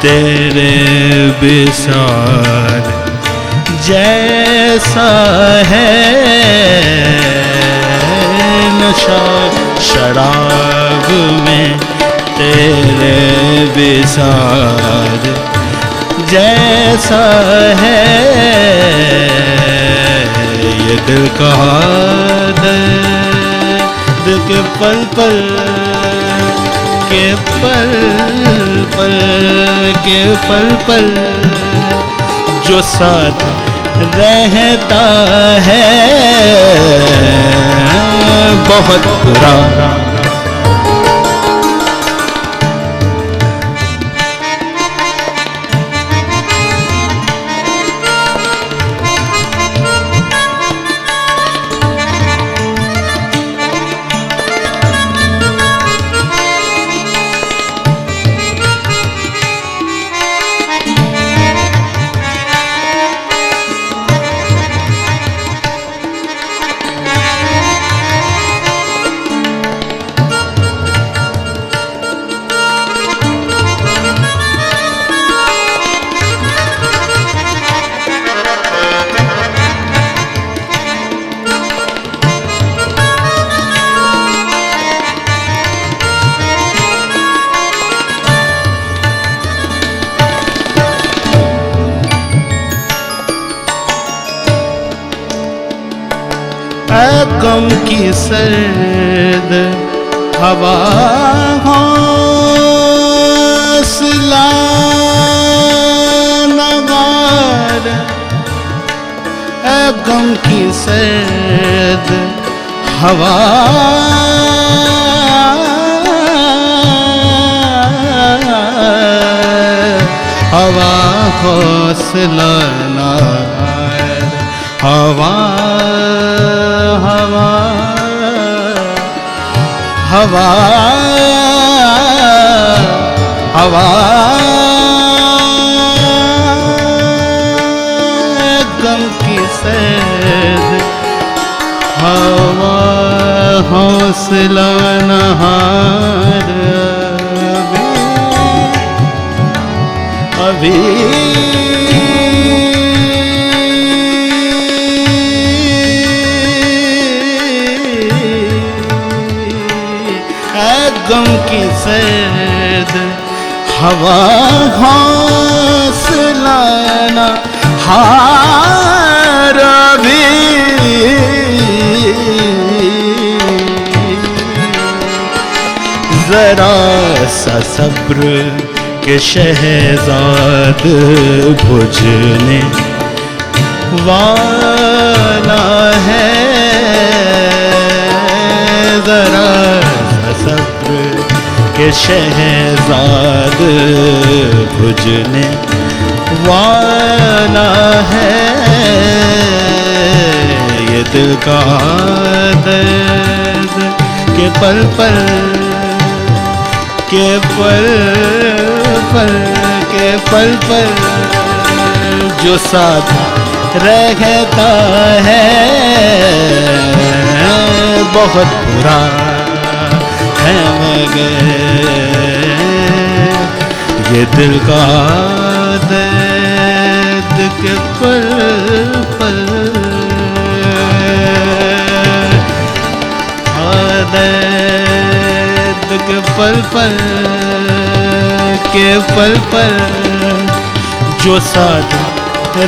तेरे विसार जैसा है नशा शराब में तेरे विसार जैसा है ये दिल का दर्द के पल पल के पल पल के पल पल जो साथ रहता है बहुत बुरा। गम की सर्द हवा हौसला नगार, गम की सर्द हवा हवा हौसला नगार, हवा हवा हवा हवा गम की सर्द हवा हौसला नहार अभी गम की सर्द हवा हौसला नहार भी जरा सा सब्र के शहजाद बुझने वाला है, जरा सा सब्र के शहजाद बुझने वाला है, ये दिल का दर्द के पल पल के पल पल के पल पल जो साथ रहता है बहुत बुरा है मगर ये दिल का दर्द के पल पल दर्द के पल पल के पल पल जो साथ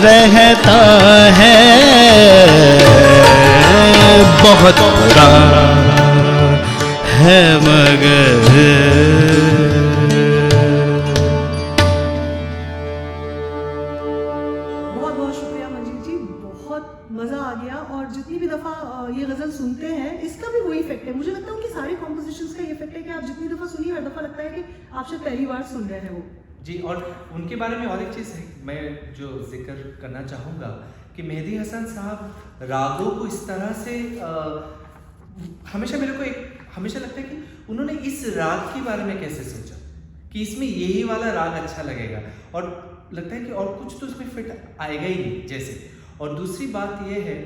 रहता है बहुत बुरा है मगर। बहुत बहुत शुक्रिया मंजीत जी, बहुत मज़ा आ गया। और जितनी भी दफ़ा ये गज़ल सुनते हैं इसका भी वही इफेक्ट है, मुझे लगता है उनकी सारी कॉम्पोजिशंस का ये इफेक्ट है कि आप जितनी दफ़ा सुनिए हर दफ़ा लगता है कि आप शायद पहली बार सुन रहे हैं वो जी। और उनके बारे में और एक चीज़ है मैं जो जिक्र करना चाहूँगा कि मेहदी हसन साहब रागों को इस तरह से हमेशा मेरे को एक हमेशा लगता है कि उन्होंने इस राग के बारे में कैसे सोचा कि इसमें यही वाला राग अच्छा लगेगा, और लगता है कि और कुछ तो उसमें फिट आएगा ही नहीं जैसे। और दूसरी बात यह है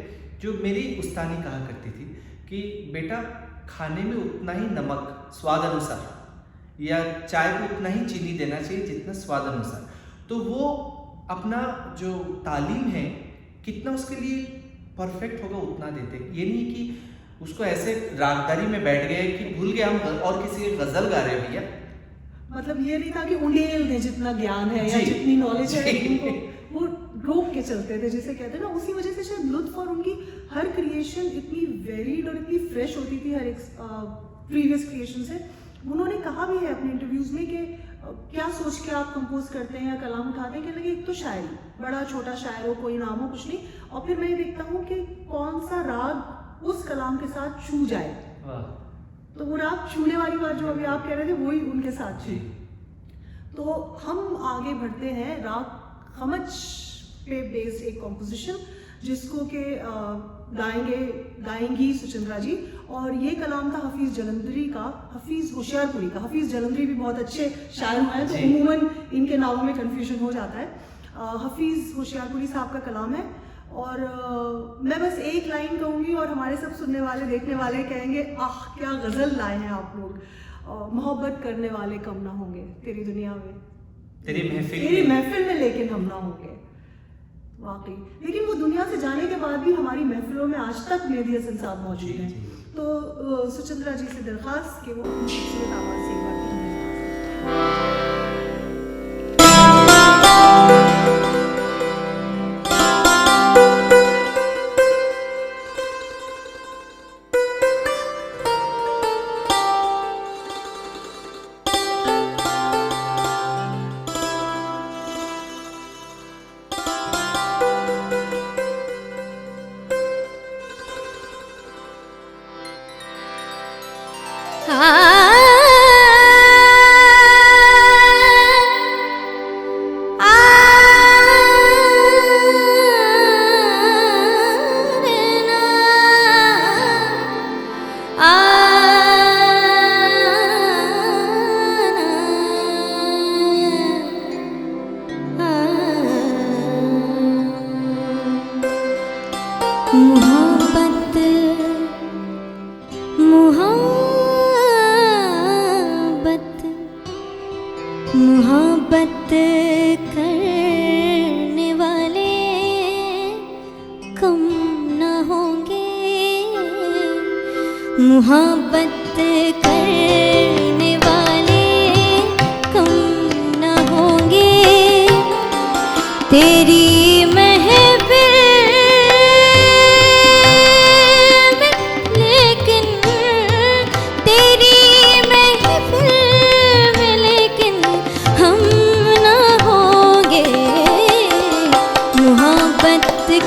जो मेरी उस्तानी कहा करती थी कि बेटा खाने में उतना ही नमक स्वाद अनुसार या चाय को उतना ही चीनी देना चाहिए जितना स्वाद अनुसार। तो वो अपना जो तालीम है कितना उसके लिए परफेक्ट होगा उतना देते, ये नहीं कि उसको ऐसे रागदारी में बैठ गए कि भूल गए हम और किसी की गज़ल गा रहे हैं भैया, मतलब ये नहीं था कि उंडेल दे जितना ज्ञान है या जी। जितनी नॉलेज है जी। उनको वो रोक के चलते थे, जिसे कहते हैं ना। उसी वजह से शायद लुत्फ और उनकी हर क्रिएशन इतनी वेरिड और इतनी फ्रेश होती थी हर एक प्रीवियस क्रिएशन से। उन्होंने कहा भी है अपने इंटरव्यूज में कि क्या सोच के आप कंपोज करते हैं या कलाम उठाते हैं, कि लगे एक तो शायरी, बड़ा छोटा शायर हो, कोई नाम हो, कुछ नहीं, और फिर मैं ये देखता हूँ कि कौन सा राग उस कलाम के साथ छू जाए। तो वो राग छूने वाली बात जो अभी आप कह रहे थे वही उनके साथ थी। तो हम आगे बढ़ते हैं राग खमच पे बेस्ड एक कॉम्पोजिशन जिसको के गाएंगी सुचिंद्रा जी, और ये कलाम था हफीज़ जलंधरी का, हफीज़ होशियारपुरी का। हफीज़ जलंधरी भी बहुत अच्छे शायर हुए हैं, तो उम्मूमन इनके नामों में कन्फ्यूजन हो जाता है। हफीज़ होशियारपुरी साहब का कलाम है, और मैं बस एक लाइन कहूँगी और हमारे सब सुनने वाले देखने वाले कहेंगे आह क्या गज़ल लाए हैं आप लोग। मोहब्बत करने वाले कम ना होंगे तेरी दुनिया में, तेरी महफिल में लेकिन हम ना होंगे। वाकई, लेकिन वो दुनिया से जाने के बाद भी हमारी महफिलों में आज तक मेहदी हसन साहब मौजूद हैं। तो सुचिंद्रा जी से दरख्वास्त कि वो अपनी खूबसूरत आवाज़ से एक बार फिर हमें मोहब्बत करने वाले कम न होंगे, मोहब्बत करने वाले कम न होंगे, तेरी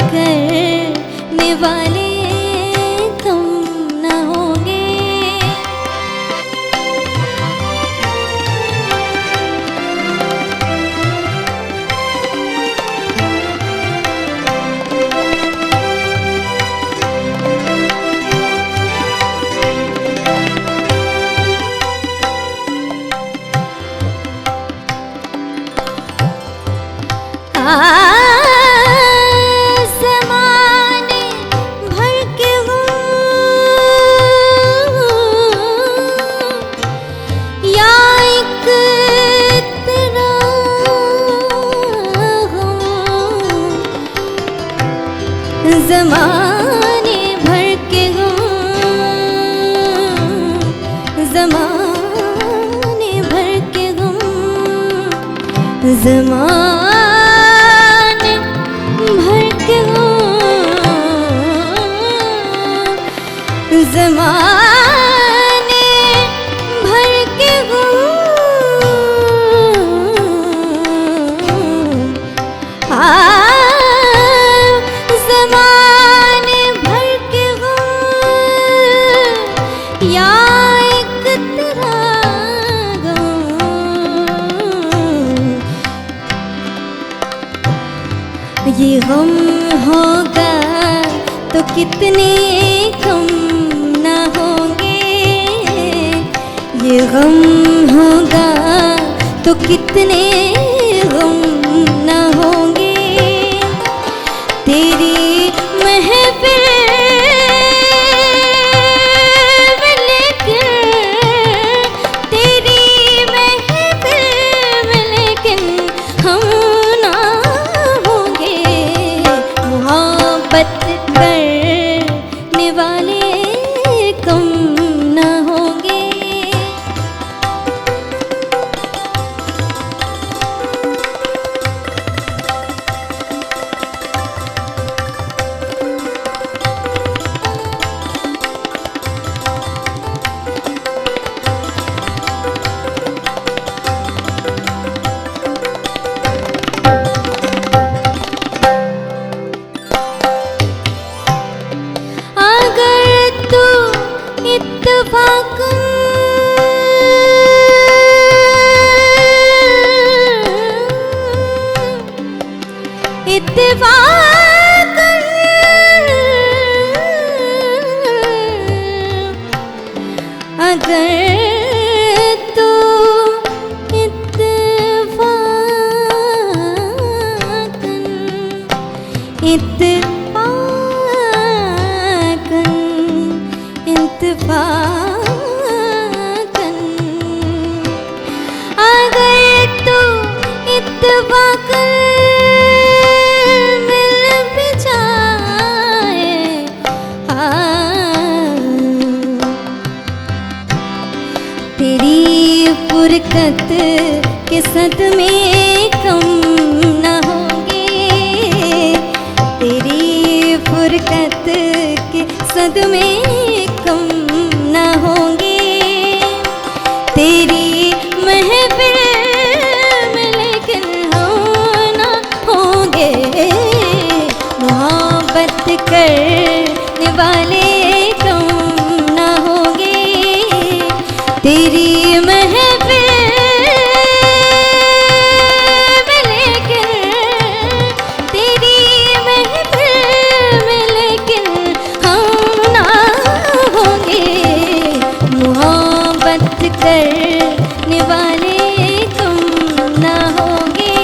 करने वाले कम न होंगे। ज़माने भर के गम, ज़माने भर के गम, ज़माने भर के गम, ज़माने भर के गम, ये गम होगा तो कितने कम न होंगे, ये गम होगा तो कितने गम न होंगे, तेरी महफिल में लेकर, तेरी महफिल में लेकिन हम मोहब्बत करने वाले कम न होंगे। इत्तेफाकन अगर तू इत्तेफाकन अगर तू इत्तेफाकन मिल भी जाए तेरी फुरकत के सदमे कम न होंगे तेरी फुरकत के सदमे कम न होंगे तेरी महफिल में लेकिन हम न होंगे मोहब्बत करने वाले कम न होंगे तेरी महफिल में लेकिन तेरी महफिल में लेकिन हम ना होंगे मोहब्बत करने वाले तुम ना होंगे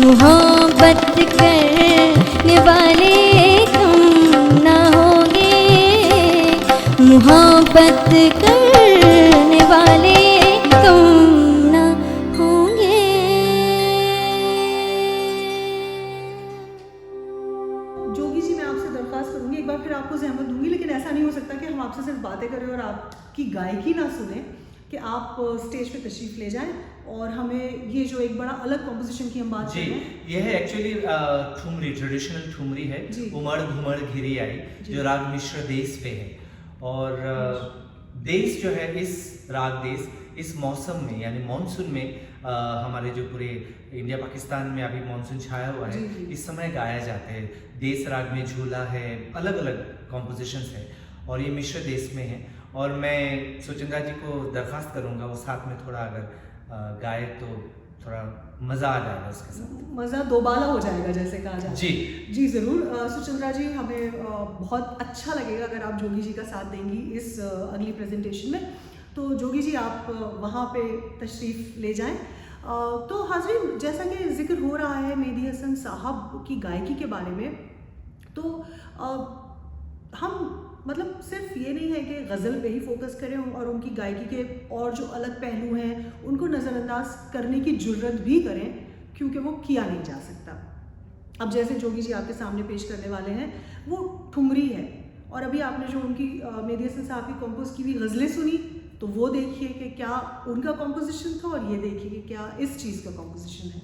मोहब्बत करने वाले तुम ना होंगे मोहब्बत करने वाले तुम ना होंगे। जोगी जी, मैं आपसे दरख्वास्त करूंगी, एक बार फिर आपको जहमत दूंगी, लेकिन ऐसा नहीं हो सकता कि हम आपसे सिर्फ बातें करें और आपकी गायकी ना सुने, कि आप स्टेज पे तशरीफ ले जाएं और हमें ये जो एक बड़ा अलग कॉम्पोजिशन की हम बात जी, कर रहे हैं। यह है एक्चुअली ठुमरी, ट्रेडिशनल ठुमरी है। जी। उमड़ घुमड़ घिरी आई, जी। जो राग मिश्र देश पे है। और देश जो है, इस राग देश इस मौसम में यानी मानसून में हमारे जो पूरे इंडिया पाकिस्तान में अभी मानसून छाया हुआ है, जी, जी। इस समय गाया जाते हैं। देश राग में झूला है, अलग अलग कॉम्पोजिशंस है और ये मिश्र देश में है। और मैं सुचंद्रा जी को दरख्वास्त करूँगा, वो साथ में थोड़ा अगर गाए तो थोड़ा मज़ा आ जाएगा उसके साथ। मज़ा दोबाला हो जाएगा, जैसे कहा जाता है। जी जी ज़रूर। सुचंद्रा जी, हमें बहुत अच्छा लगेगा अगर आप जोगी जी का साथ देंगी इस अगली प्रेजेंटेशन में। तो जोगी जी, आप वहाँ पे तशरीफ़ ले जाएं। तो हाज़रीन, जैसा कि जिक्र हो रहा है मेहदी हसन साहब की गायकी के बारे में, तो हम मतलब सिर्फ ये नहीं है कि गज़ल पे ही फोकस करें और उनकी गायकी के और जो अलग पहलू हैं उनको नज़रअंदाज करने की जुर्रत भी करें, क्योंकि वो किया नहीं जा सकता। अब जैसे जोगी जी आपके सामने पेश करने वाले हैं, वो ठुमरी है, और अभी आपने जो उनकी मेहदी हसन साहब की कंपोज की हुई गज़लें सुनी, तो वो देखिए कि क्या उनका कंपोजिशन था और ये देखिए कि क्या इस चीज़ का कंपोजिशन है।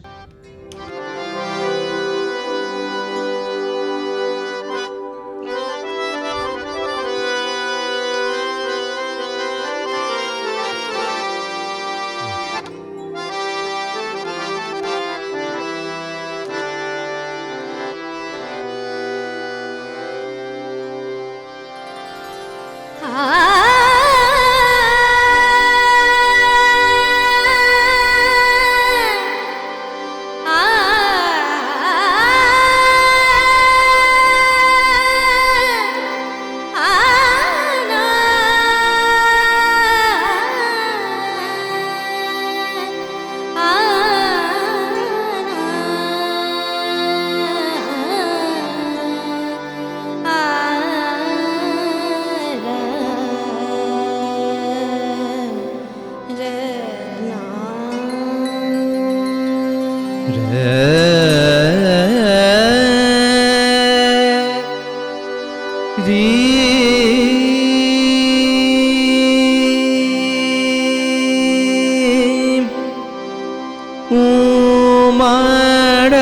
उमड़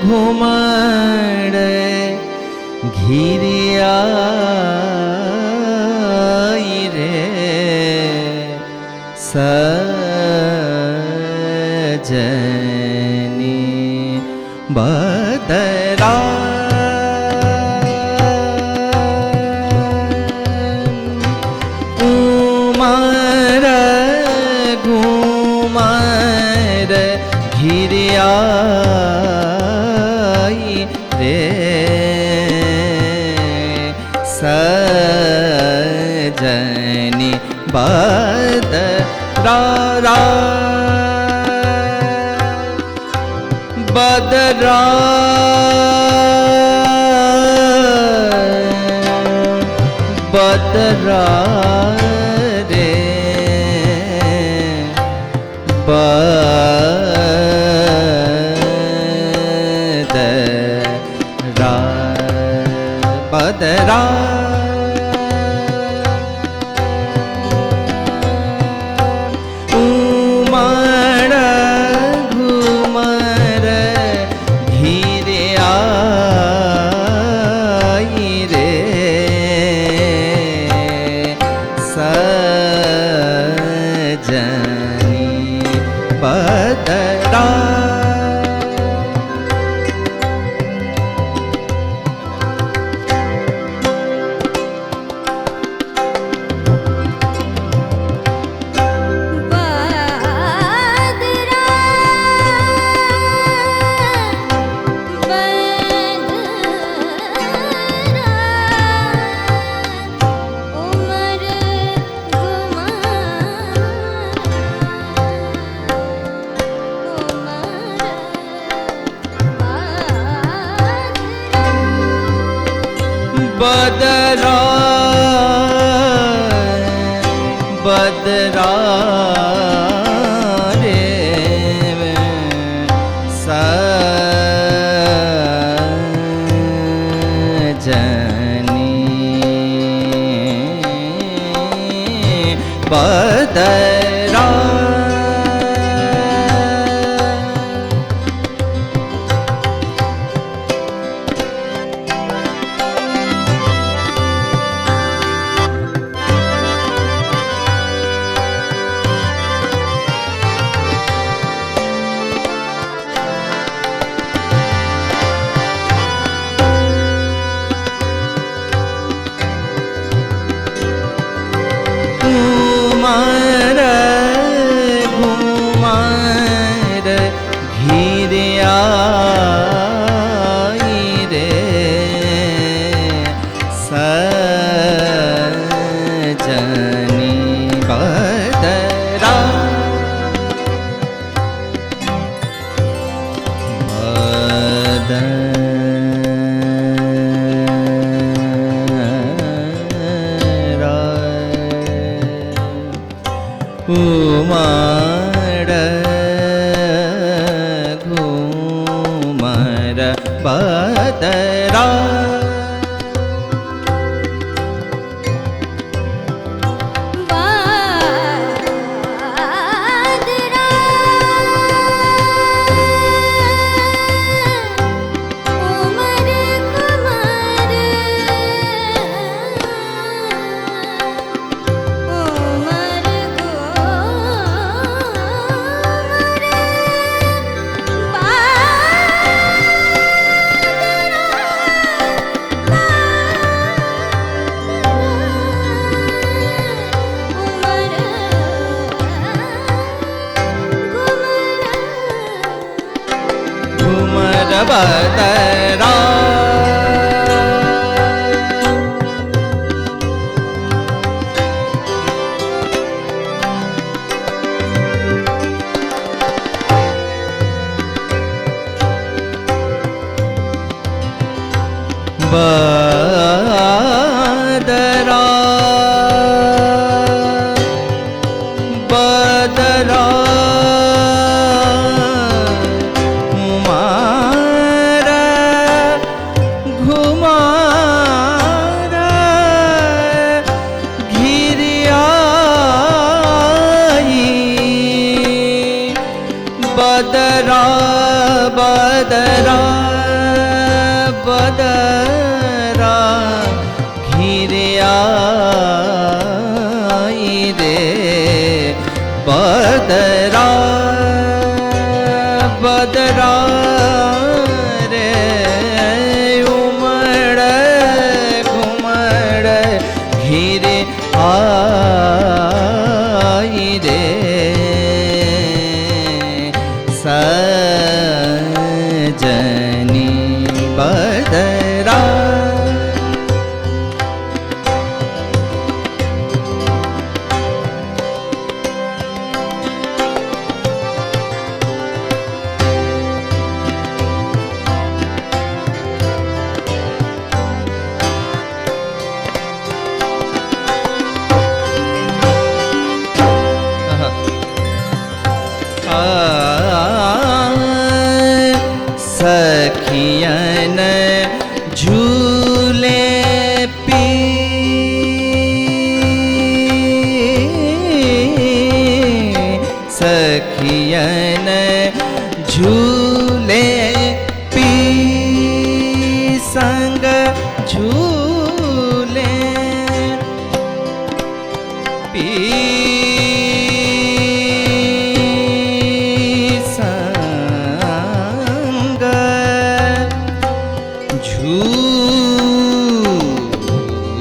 घुमड़ घिरियाई रे सजनी बदरा उमड़ घुमड़ घिरिया आई रे सजनी बदरा बदरा बदरा रे बदरा बदरा उमड़ घुमर घिरे आई रे सजनी बदरा बदरा उमर बदरा बदरा रे सजनी बदरा घुमर घुमर घिरे आई रे सजनी बदरा उमड़ घुमर बदरा बदरा उमर घुमर उमर घुमर बदरा बदरा बदरा घुमर घुमर घिरे आई बदरा बदरा बदरा घिरे आई रे बदरा बदरा रे उमड़ घुमड़ घिरे आई रे सजनी सजनी बदरा सखियन झूले पी सखियन झूले पी संग झूले पी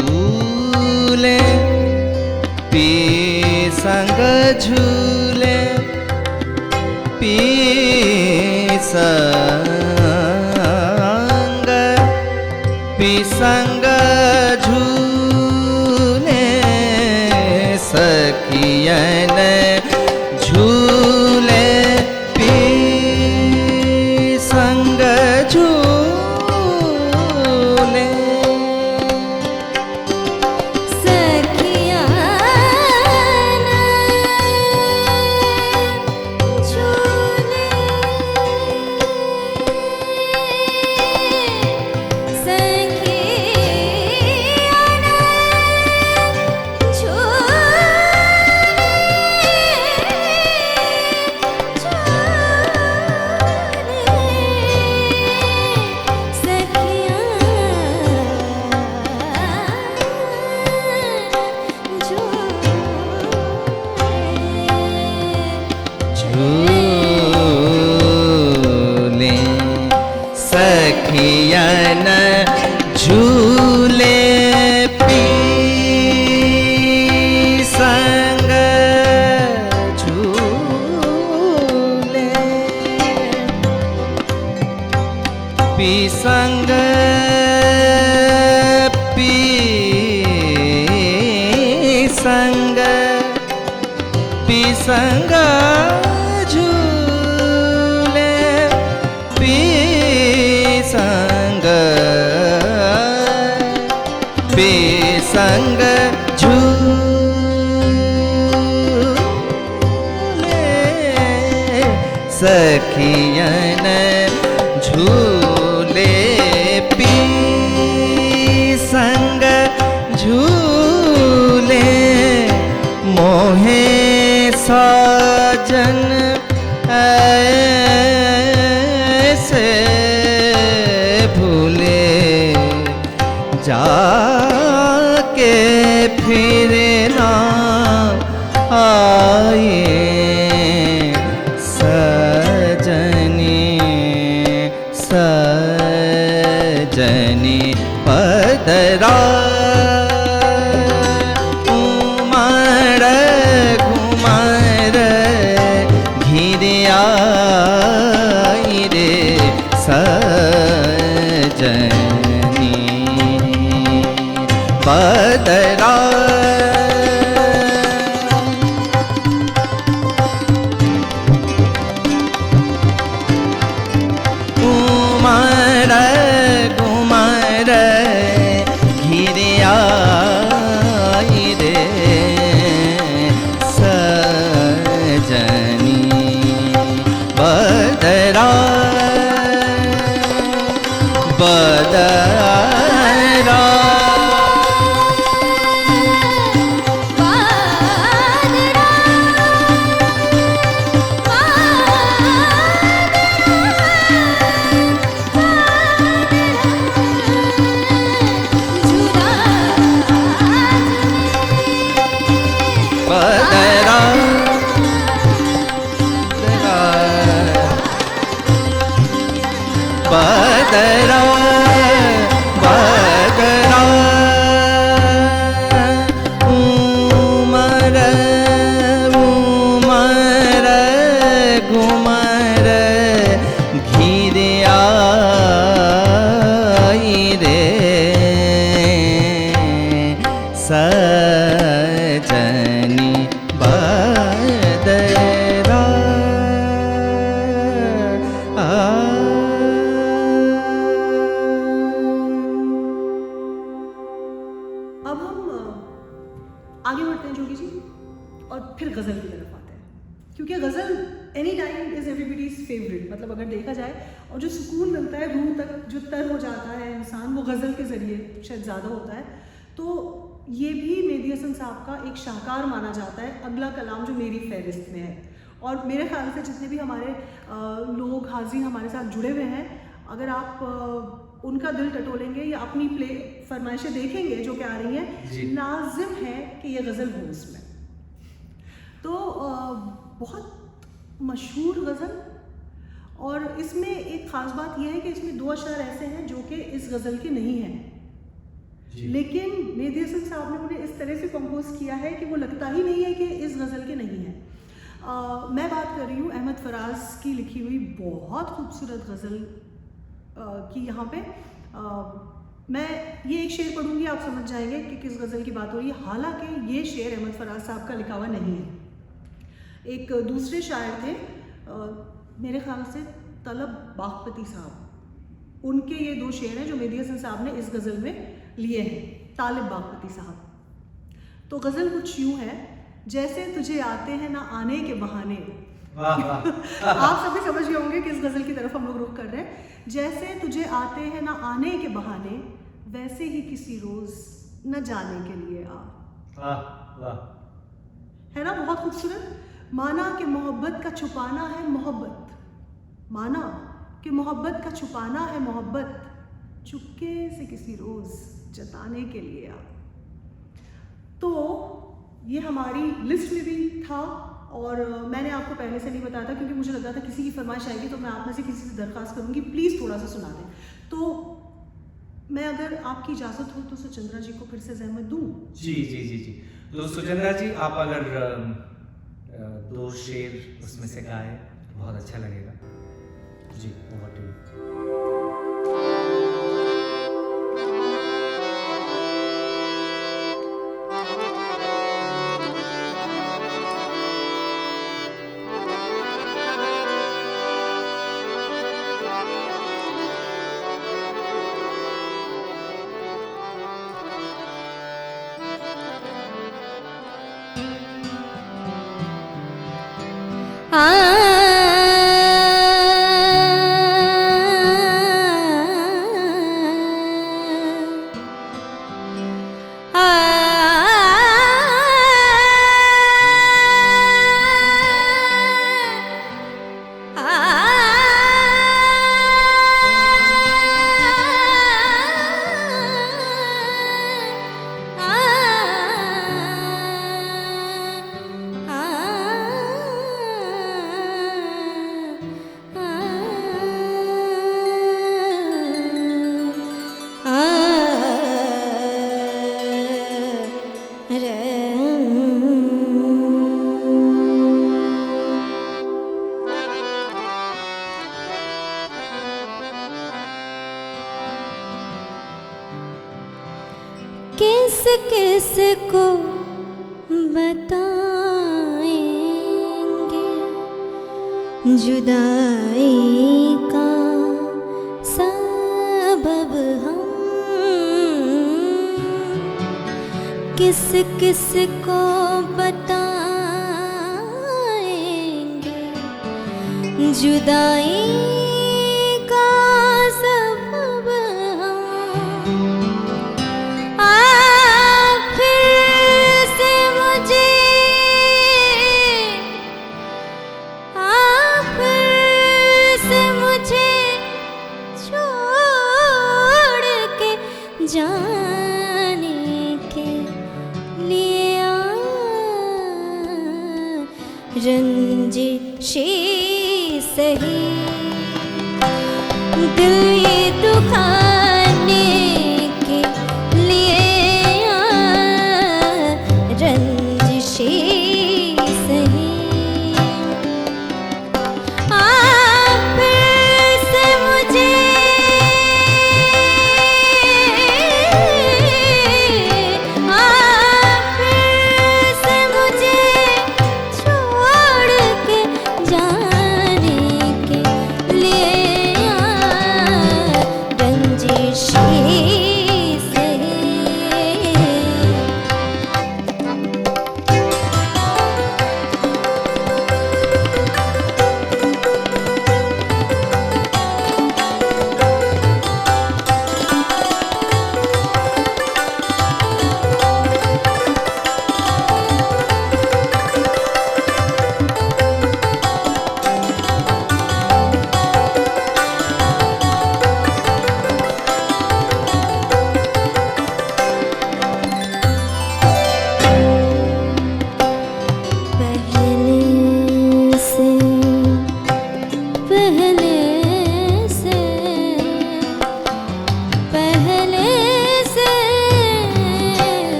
झूले पी संग झूले पी संग झूले सखियन झूले पी संग झूले सखिया झूले झूले सखियन झूले पी संग झूले पी संग पी संग पी संग झूले पी संग झूले सखियन झूले पी संग झूले मोहे साजन ऐसे भूले जाके फिर ना आए सजनी सजनी पदरा उमर घुमर घिरिया रे सजनी पदरा उमर घुमर घिरिया रे सजनी बदरा बदरा बदरा बदरा बदरा उमर उमर घुमर घी घिरे आई रे सजनी बदरा अब हम आगे बढ़ते हैं जोगी जी और फिर गज़ल की तरफ आते हैं, क्योंकि गज़ल any time is everybody's favourite. मतलब अगर देखा जाए और जो सुकून मिलता है रूह तक, जो तर हो जाता है इंसान, वो गज़ल के ज़रिए शायद ज़्यादा होता है। तो ये भी मेहदी हसन साहब का एक शाहकार माना जाता है, अगला कलाम जो मेरी फहरिस्त में है। और मेरे ख्याल से जितने भी हमारे लोग हाज़िर हमारे साथ जुड़े हुए हैं, अगर आप उनका दिल टटोलेंगे या अपनी प्ले फरमाइशें देखेंगे जो कि आ रही हैं, लाजिम है कि ये गज़ल हो उसमें। तो बहुत मशहूर गज़ल, और इसमें एक ख़ास बात यह है कि इसमें 2 अशआर ऐसे हैं जो कि इस गज़ल के नहीं हैं, लेकिन मेहदी हसन साहब ने उन्हें इस तरह से कंपोज किया है कि वो लगता ही नहीं है कि इस गज़ल के नहीं है। मैं बात कर रही हूँ अहमद फराज की लिखी हुई बहुत खूबसूरत गज़ल की। यहाँ पे मैं ये एक शेर पढ़ूंगी, आप समझ जाएंगे कि किस गज़ल की बात हो रही है। हालांकि ये शेर अहमद फराज साहब का लिखा हुआ नहीं है, एक दूसरे शायर थे, मेरे ख्याल से तलब बागपती साहब, उनके ये 2 शेर हैं जो मेहदी हसन साहब ने इस गज़ल में लिए हैं, तालिब बागपती साहब। तो गज़ल कुछ यूँ है, जैसे तुझे आते हैं ना आने के बहाने। आप सभी समझ गए होंगे कि इस गज़ल की तरफ हम लोग रुख कर रहे हैं। जैसे तुझे आते हैं ना आने के बहाने, वैसे ही किसी रोज़ न जाने के लिए आ। है ना बहुत खूबसूरत। माना कि मोहब्बत का छुपाना है मोहब्बत, माना कि मोहब्बत का छुपाना है मोहब्बत, चुपके से किसी रोज़ जताने के लिए आ। तो ये हमारी लिस्ट में भी था, और मैंने आपको पहले से नहीं बताया था क्योंकि मुझे लगा था किसी की फरमाइश आएगी तो मैं आप में से किसी से दरख्वास्त करूँगी प्लीज़ थोड़ा सा सुना दें। तो मैं अगर आपकी इजाज़त हो तो सुचंद्रा जी को फिर से ज़हमत दूँ। जी जी जी जी। तो सुचंद्रा जी आप अगर 2 शेर उसमें से गाए तो बहुत अच्छा लगेगा जी। Over to you. किस किस को बताएंगे जुदाई का सबब हम, किस किस को बताएंगे जुदाई का सबब जाने के लिए रंजिशी सही दिल ये दुखाने के लिए रंजिशी सही आप से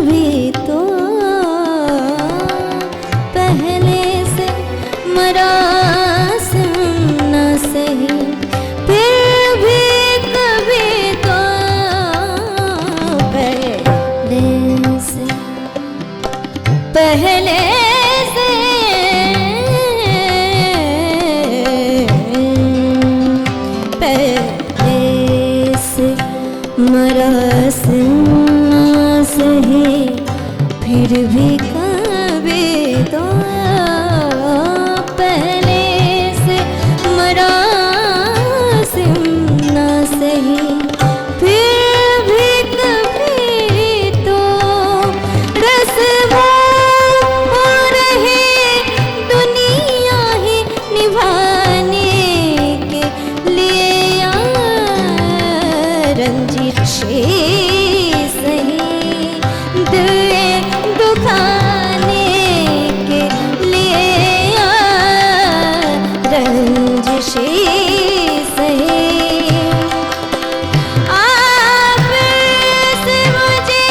भी तो पहले से मरासिम न सही, फिर भी कभी तो पहले से पहले से मरासिम न सही, फिर भी कभी तो पहले से मरासिम न सही, फिर भी कभी तो रस्मों हो रही दुनिया ही निभाने के लिए रंजिशे सही, दिल दुखाने के लिए रंजिशे सही। आप से मुझे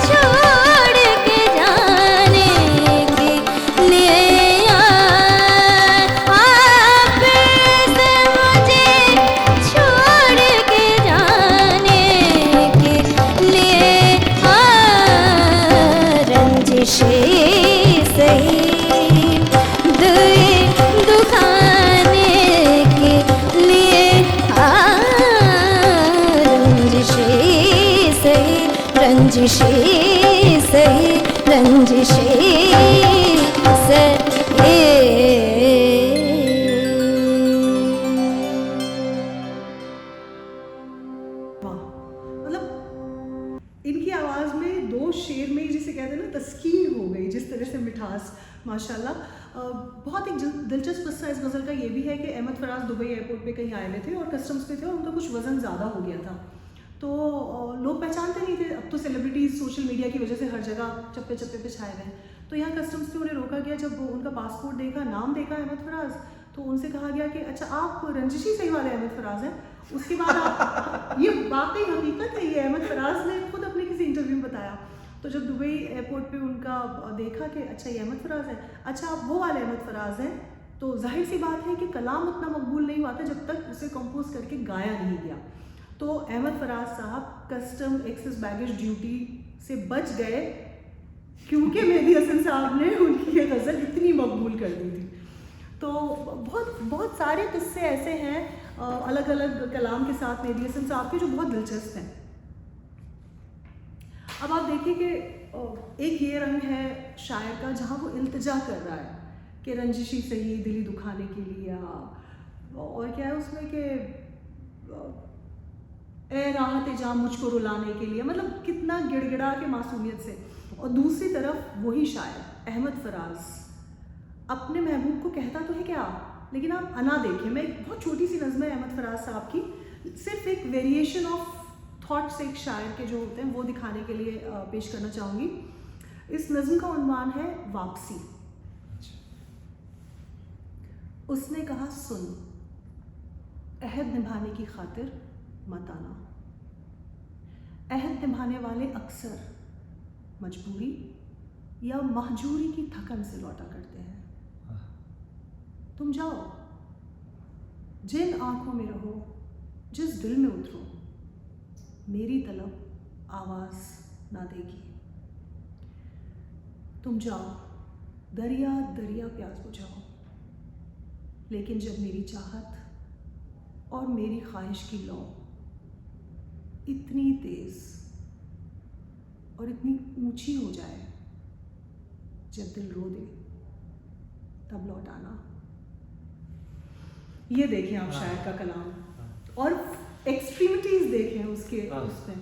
छोड़ के जाने के लिए, आप से मुझे छोड़ के जाने के लिए रंजिशे सही, दिल दुखाने के लिए रंजिशे सही, रंजिशे सही, रंजिशे वाह, मतलब इनकी आवाज़ में दो शेर में जिसे कहते हैं ना तस्कीन हो गई, जिस तरह से मिठास माशाल्लाह। बहुत एक दिलचस्प किस्सा इस गज़ल का ये भी है कि अहमद फराज दुबई एयरपोर्ट पे कहीं आए हुए थे और कस्टम्स पे थे और उनका कुछ वज़न ज़्यादा हो गया था, तो लोग पहचानते नहीं थे। अब तो सेलिब्रिटीज़ सोशल मीडिया की वजह से हर जगह चप्पे चप्पे पे छाए हुए हैं, तो यहाँ कस्टम्स पे उन्हें रोका गया। जब उनका पासपोर्ट देखा, नाम देखा अहमद फराज, तो उनसे कहा गया कि अच्छा आप रंजिशी सही वाले अहमद फराज हैं। उसके बाद आप ये वाकई हकीकत है, ये अहमद फराज ने खुद अपने किसी इंटरव्यू में बताया। तो जब दुबई एयरपोर्ट पे उनका देखा कि अच्छा ये अहमद फराज है, अच्छा आप वो वाले अहमद फराज हैं, तो जाहिर सी बात है कि कलाम उतना मकबूल नहीं हुआ था जब तक उसे कंपोज करके गाया नहीं गया। तो अहमद फराज साहब कस्टम एक्सेस बैगेज ड्यूटी से बच गए क्योंकि मेहदी हसन साहब ने उनकी ये गज़ल इतनी मकबूल कर दी थी। तो बहुत बहुत सारे किस्से ऐसे हैं अलग अलग कलाम के साथ मेहदी हसन साहब के जो बहुत दिलचस्प हैं। अब आप देखिए कि एक ये रंग है शायर का जहाँ वो इल्तिजा कर रहा है कि रंजिशी सही दिली दुखाने के लिए, और क्या है उसमें कि ए राहत जा मुझको रुलाने के लिए, मतलब कितना गिड़गिड़ा के मासूमियत से। और दूसरी तरफ वही शायर अहमद फराज अपने महबूब को कहता तो है क्या, लेकिन आप अना देखें। मैं एक बहुत छोटी सी नज़्म है अहमद फराज साहब की, सिर्फ एक वेरिएशन ऑफ थॉट्स एक शायर के जो होते हैं वो दिखाने के लिए पेश करना चाहूँगी। इस नज़्म का उन्वान है वापसी। उसने कहा सुन, अहद निभाने की खातिर मत आना, अहद निभाने वाले अक्सर मजबूरी या महजूरी की थकन से लौटा करते हैं। तुम जाओ, जिन आंखों में रहो, जिस दिल में उतरो, मेरी तलब आवाज़ ना देगी। तुम जाओ, दरिया दरिया प्यास बुझाओ, लेकिन जब मेरी चाहत और मेरी ख्वाहिश की लौ इतनी तेज़ और इतनी ऊंची हो जाए, जब दिल रो दे तब लौट आना। ये देखें आप शायर का कलाम, और एक्सट्रीमिटीज़ देखें उसके उसमें।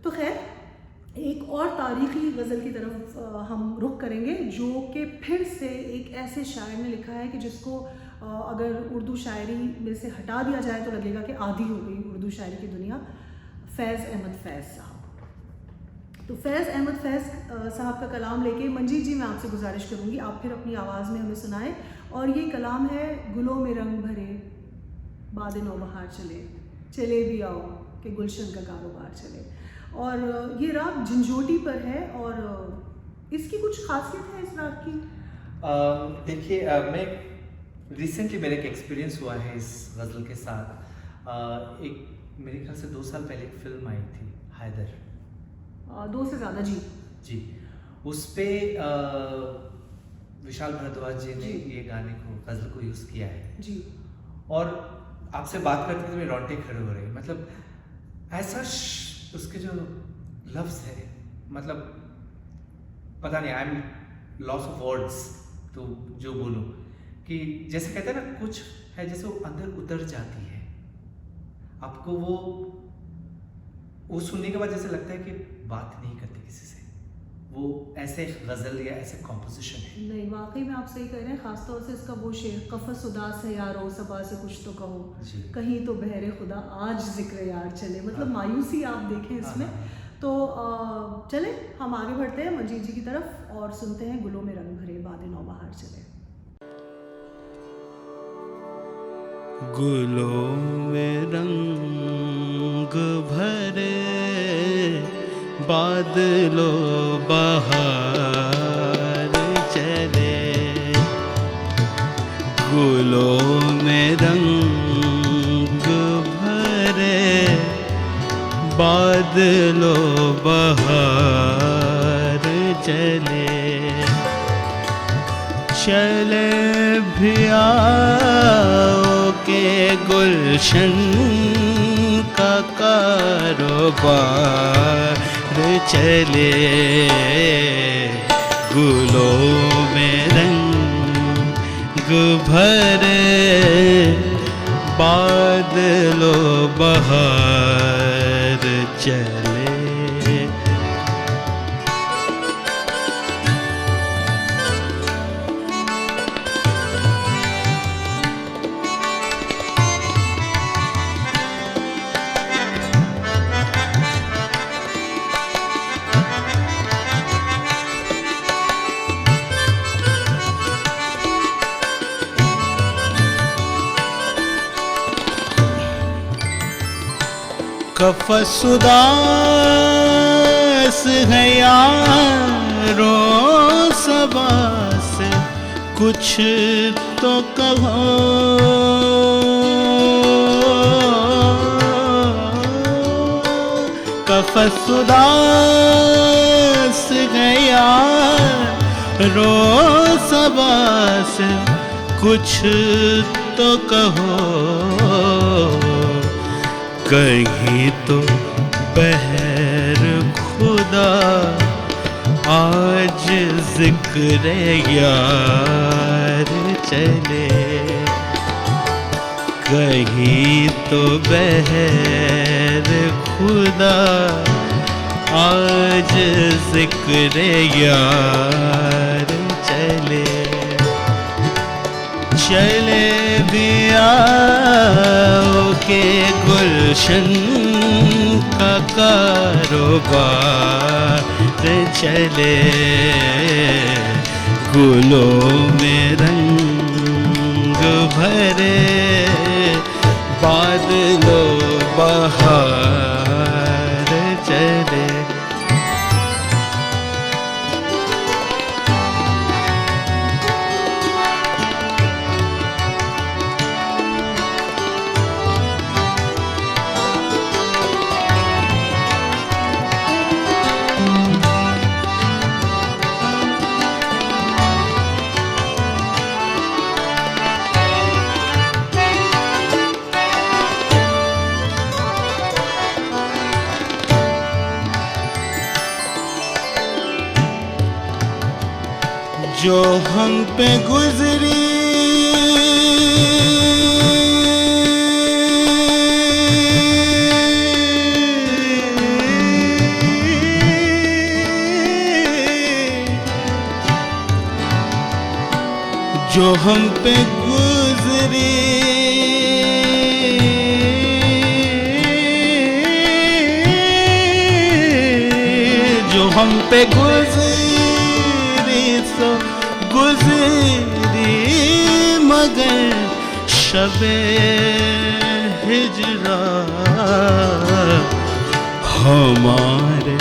तो खैर एक और तारीख़ी गज़ल की तरफ हम रुख करेंगे, जो कि फिर से एक ऐसे शायर ने लिखा है कि जिसको अगर उर्दू शायरी में से हटा दिया जाए तो लगेगा कि आधी हो गई उर्दू शायरी की दुनिया। फैज़ अहमद फैज़ साहब। तो फैज़ अहमद फैज़ साहब का कलाम लेके मंजीत जी मैं आपसे गुजारिश करूँगी आप फिर अपनी आवाज़ में हमें सुनाएं। और ये कलाम है गुलों में रंग भरे बाद नौबहार चले, चले भी आओ कि गुलशन का कारोबार चले। और ये राग झंझोटी पर है, और इसकी कुछ खासियत है इस राग की? देखिए, मैं रिसेंटली मेरा एक एक्सपीरियंस हुआ है इस गज़ल के साथ। एक मेरे ख्याल से 2 साल पहले एक फिल्म आई थी हैदर, 2 से ज़्यादा जी। जी। उस पे विशाल भारद्वाज जी ने जी। ये गाने को, गज़ल को यूज़ किया है। जी। और आपसे बात करते तो मेरे रोंगटे खड़े हो रहे हैं। मतलब ऐसा उसके जो लफ्ज़ है, मतलब पता नहीं, I am loss of words तो जो बोलूं, कि जैसे कहते हैं ना, कुछ है जैसे वो अंदर उतर जाती है आपको, वो सुनने के बाद जैसे लगता है कि बात नहीं करते किसी से, वो ऐसे गज़ल या ऐसे कॉम्पोजिशन है। नहीं, वाकई में आप सही कह रहे हैं। ख़ासतौर से इसका वो शेर, कफ़स उदास है यारो सबा से कुछ तो कहो, जी। कहीं तो बहरे खुदा आज जिक्र यार चले, मतलब मायूसी आप देखें इसमें। तो चले हम आगे बढ़ते हैं मंजीत जी की तरफ और सुनते हैं गुलों में रंग भरे बादे नौबहार चले। गुलों में रंग भरे बादलों बहार चले, गुलों में रंग भरे बादलों बहार चले, चले भी आओ के गुलशन का कारोबार चले, गुलों में रंग भरे बादलों बहार चले। कफ़स उदास है यारो सबा से कुछ तो कहो, कफ़स उदास है यारो सबा से कुछ तो कहो, कहीं तो बहर खुदा आज जिक्र यार चले, कहीं तो बहर खुदा आज जिक्र यार चले, चले भी आओ के गुलशन का कारोबार चले, गुलों में रंग भरे बादलों बहार चले। जो हम पे गुजरी जो हम पे गुजरी जो हम पे गुजरी सो गुजरी मगर शबे हिजरा हमारे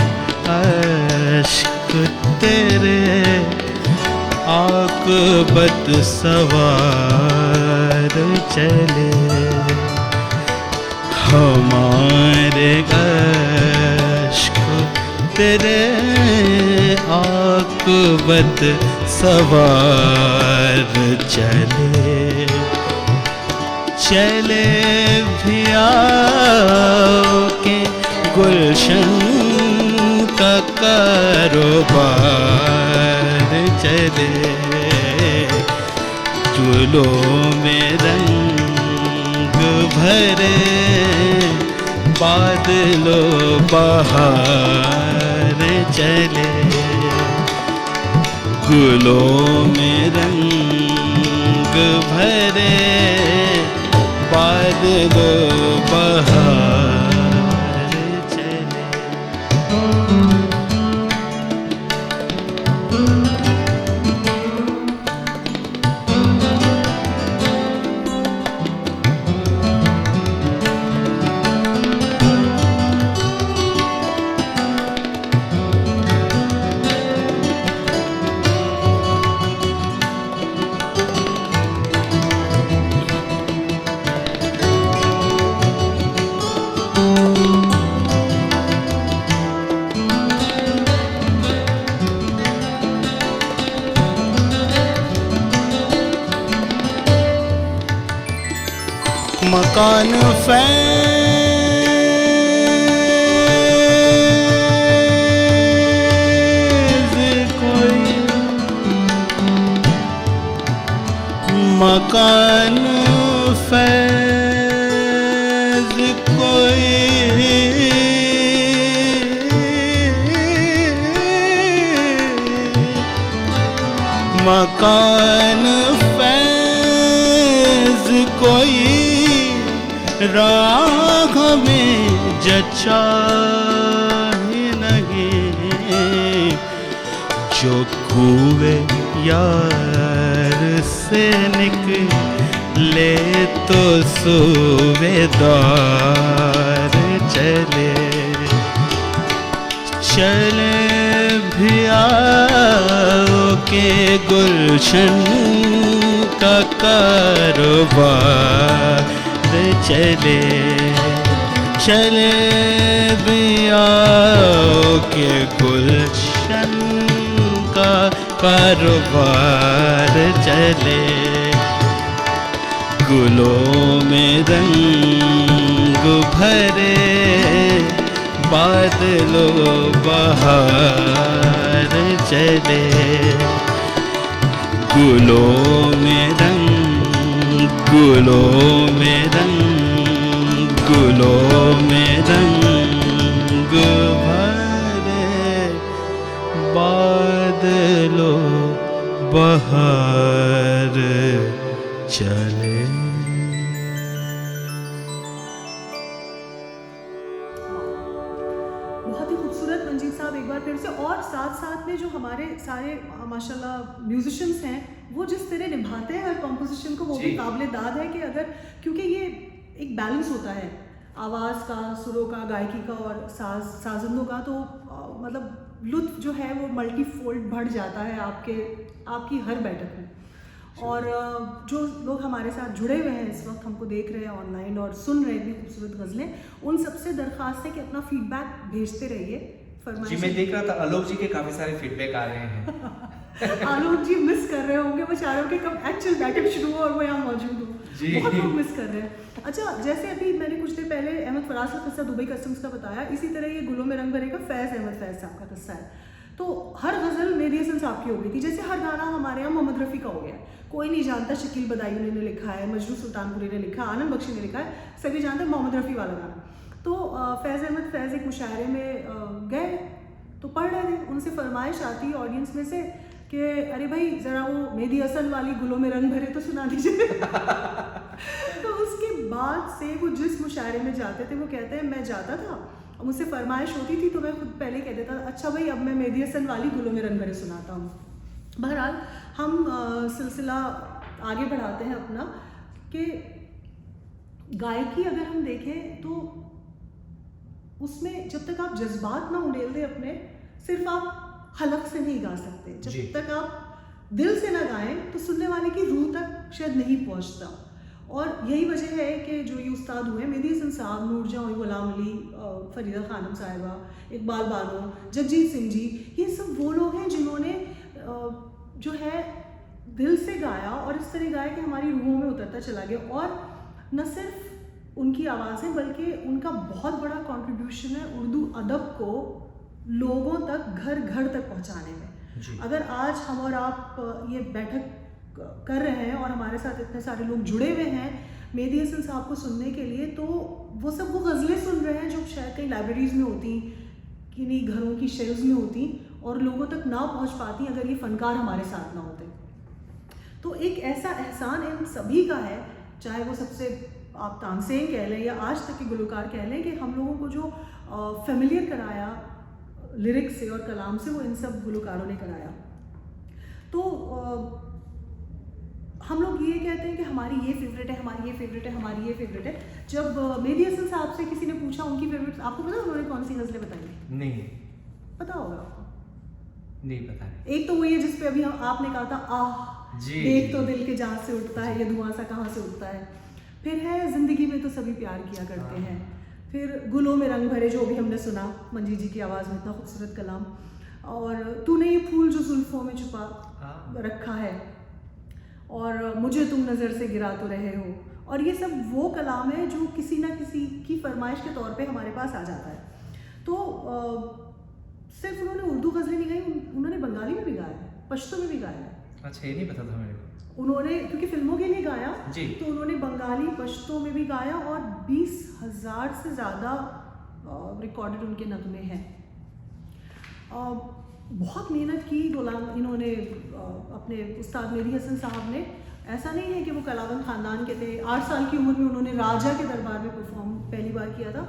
अश्क तेरे आकबत सवार चले, हमारे अश्क तेरे आकबत सवार चले, चले भी आओ के गुलशन का कारोबार चले, फूलों में रंग भरे बादलों बहार चले, गुलों में रंग भरे बादलों बहार चले। मकान फैज़ कोई, मकान फैज़ कोई, मकान फैज़ कोई राह में जचा ही नहीं, जो कुए यार से निकले तो सूबेदार चले, चले भी आओ के गुलशन का कारोबार चले, चले भी आओ के गुलशन का कारोबार चले, गुलों में रंग भरे बादलों बहार चले, गुलों में रंग, गुलों में रंग, गुलों में रंग भरे बादलों बहार चले। बहुत ही खूबसूरत मंजीत साहब, एक बार फिर से। और साथ साथ में जो हमारे सारे माशाल्लाह म्यूजिशियंस हैं, वो जिस तरह निभाते हैं हर कॉम्पोजिशन को, वो भी काबिले दाद है कि अगर, क्योंकि ये एक बैलेंस होता है आवाज़ का, सुरों का, गायकी का और साजंदों का, तो मतलब लुत्फ जो है वो मल्टीफोल्ड बढ़ जाता है आपकी हर बैठक में। और जो लोग हमारे साथ जुड़े हुए हैं इस वक्त, हमको देख रहे हैं ऑनलाइन और सुन रहे हैं इतनी खूबसूरत गज़लें, उन सबसे दरख्वास्त है कि अपना फीडबैक भेजते रहिए। जी, मैं देख रहा था आलोक जी के काफी सारे फीडबैक आ रहे हैं। आलोक जी मिस कर रहे होंगे बेचारों के कब एक्चुअल बैठक शुरू हो और वो यहाँ मौजूद हो। बहुत लोग मिस कर रहे हैं। अच्छा, जैसे अभी मैंने कुछ देर पहले अहमद फराज का किस्सा दुबई कस्टम्स का बताया, इसी तरह ये गुलों में रंग भरे का फैज़ अहमद फैज़ साहब का किस्सा है। तो हर गज़ल मेहदी हसन साहब की हो गई थी, जैसे हर गाना हमारे यहाँ मोहम्मद रफ़ी का हो गया। कोई नहीं जानता शकील बदायूनी ने लिखा है, मजरू सुल्तानपुरी ने लिखा, आनंद बख्शी ने लिखा है, सभी जानते हैं मोहम्मद रफ़ी वाला गाना। तो फैज़ अहमद फैज़ एक मुशायरे में गए तो पढ़ रहे थे, उनसे फरमाइश आती ऑडियंस में से कि अरे भाई ज़रा वो मेहदी हसन वाली गुलों में रंग भरे तो सुना दीजिए। तो उसके बाद से वो जिस मुशायरे में जाते थे, वो कहते हैं मैं जाता था, मुझसे फरमाइश होती थी तो मैं खुद पहले कह देता था अच्छा भाई अब मैं मेहदी हसन वाली गुलों में रंग भरे सुनाता हूँ। बहरहाल हम सिलसिला आगे बढ़ाते हैं अपना कि गायकी अगर हम देखें तो उसमें जब तक आप जज्बात ना उड़ेल दे अपने, सिर्फ आप हलक से नहीं गा सकते। जी। जब तक आप दिल से ना गाएं तो सुनने वाले की रूह तक शायद नहीं पहुंचता। और यही वजह है कि जो ये उस्ताद हुए, मेहदी हसन साहब, नूरजहां, गुलाम अली, फरीदा खानम साहिबा, इकबाल बानो, जगजीत सिंह जी, ये सब वो लोग हैं जिन्होंने जो है दिल से गाया और इस तरह गाया कि हमारी रूहों में उतरता चला गया। और न सिर्फ उनकी आवाज़ें बल्कि उनका बहुत बड़ा कंट्रीब्यूशन है उर्दू अदब को लोगों तक, घर घर तक पहुंचाने में। जी। अगर आज हम और आप ये बैठक कर रहे हैं और हमारे साथ इतने सारे लोग जुड़े हुए हैं मेहदी हसन साहब को सुनने के लिए, तो वो सब वो गज़लें सुन रहे हैं जो शायद कहीं लाइब्रेरीज़ में होती, किन्हीं घरों की शेल्व्स में होती और लोगों तक ना पहुंच पाती अगर ये फ़नकार हमारे साथ ना होते। तो एक ऐसा एहसान इन सभी का है, चाहे वो सबसे आप तानसेन कह लें या आज तक के गुलकार कह लें, कि हम लोगों को जो फेमिलियर कराया लिरिक्स से और कलाम से, वो इन सब गुलकारों ने कराया। तो हम लोग ये कहते हैं कि हमारी ये फेवरेट है, हमारी ये फेवरेट है, हमारी ये फेवरेट है। जब मेहदी हसन साहब से किसी ने पूछा उनकी फेवरेट, आपको पता उन्होंने कौन सी गज़लें बताई? नहीं, पता होगा आपको? नहीं पता है। एक तो वो ये जिस पे अभी आपने कहा था, आह जी, देख जी, तो जी। दिल के जहाँ से उठता है, ये धुआं सा कहाँ से उठता है। फिर है ज़िंदगी में तो सभी प्यार किया करते हाँ। हैं। फिर गुलों में रंग भरे, जो भी हमने सुना मंजी जी की आवाज़ में, इतना खूबसूरत कलाम। और तूने ये फूल जो जुल्फों में छुपा हाँ। रखा है, और मुझे तुम नज़र से गिरा तो रहे हो। और ये सब वो कलाम है जो किसी ना किसी की फरमाइश के तौर पे हमारे पास आ जाता है। तो सिर्फ उन्होंने उर्दू गज़लें नहीं गाई, उन्होंने बंगाली में भी गाया है, पश्तो में भी गाया है। अच्छा, ये नहीं पता था मेरे को। उन्होंने क्योंकि फिल्मों के लिए गाया जी। तो उन्होंने बंगाली, पश्तो में भी गाया और 20,000 से ज़्यादा रिकॉर्डेड उनके नगमे हैं। बहुत मेहनत की इन्होंने अपने उस्ताद मेहदी हसन साहब ने। ऐसा नहीं है कि वो कलावंत ख़ानदान के थे। 8 साल की उम्र में उन्होंने राजा के दरबार में परफॉर्म पहली बार किया था।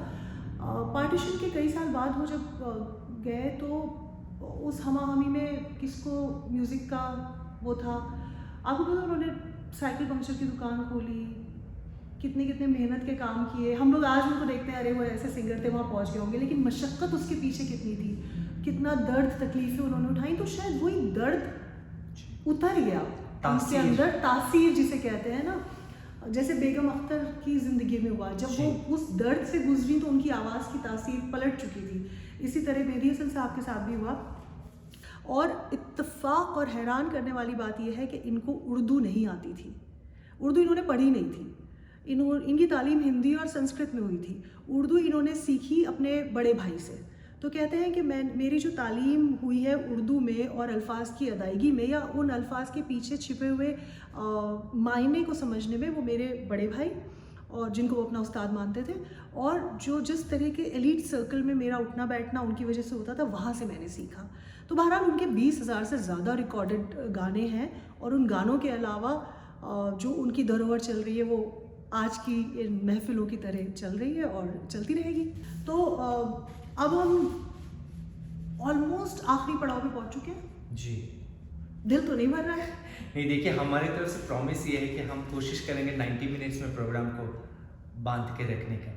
पार्टीशन के कई साल बाद वो जब गए तो उस हमाहमी में किसको म्यूज़िक का वो था, आपको पता, उन्होंने साइकिल पंक्चर की दुकान खोली, कितने कितने मेहनत के काम किए। हम लोग आज उनको देखते हैं, अरे वो ऐसे सिंगर थे, वहाँ पहुँच गए होंगे, लेकिन मशक्क़त उसके पीछे कितनी थी, कितना दर्द तकलीफ़ें उन्होंने उठाई। तो शायद वही दर्द उतर गया उनके अंदर, तासीर जिसे कहते हैं ना, जैसे बेगम अख्तर की ज़िंदगी में हुआ, जब वो उस दर्द से गुजरी तो उनकी आवाज़ की तासीर पलट चुकी थी। इसी तरह मेहदी हसन साहब के साथ भी हुआ। और इत्तेफाक और हैरान करने वाली बात यह है कि इनको उर्दू नहीं आती थी, उर्दू इन्होंने पढ़ी नहीं थी। इनकी तालीम हिंदी और संस्कृत में हुई थी। उर्दू इन्होंने सीखी अपने बड़े भाई से। तो कहते हैं कि मेरी जो तालीम हुई है उर्दू में और अल्फाज की अदायगी में, या उन अल्फाज के पीछे छिपे हुए मायने को समझने में, वो मेरे बड़े भाई और जिनको वो अपना उस्ताद मानते थे, और जो जिस तरह के एलीट सर्कल में मेरा उठना बैठना उनकी वजह से होता था, वहाँ से मैंने सीखा। तो बहरहाल उनके 20,000 से ज़्यादा रिकॉर्डेड गाने हैं, और उन गानों के अलावा जो उनकी धरोहर चल रही है वो आज की इन महफिलों की तरह चल रही है और चलती रहेगी। तो अब हम ऑलमोस्ट आखिरी पड़ाव पे पहुंच चुके हैं। जी। दिल तो नहीं भर रहा है? नहीं, देखिए, हमारी तरफ से प्रॉमिस ये है कि हम कोशिश करेंगे 90 मिनट्स में प्रोग्राम को बांध के रखने का।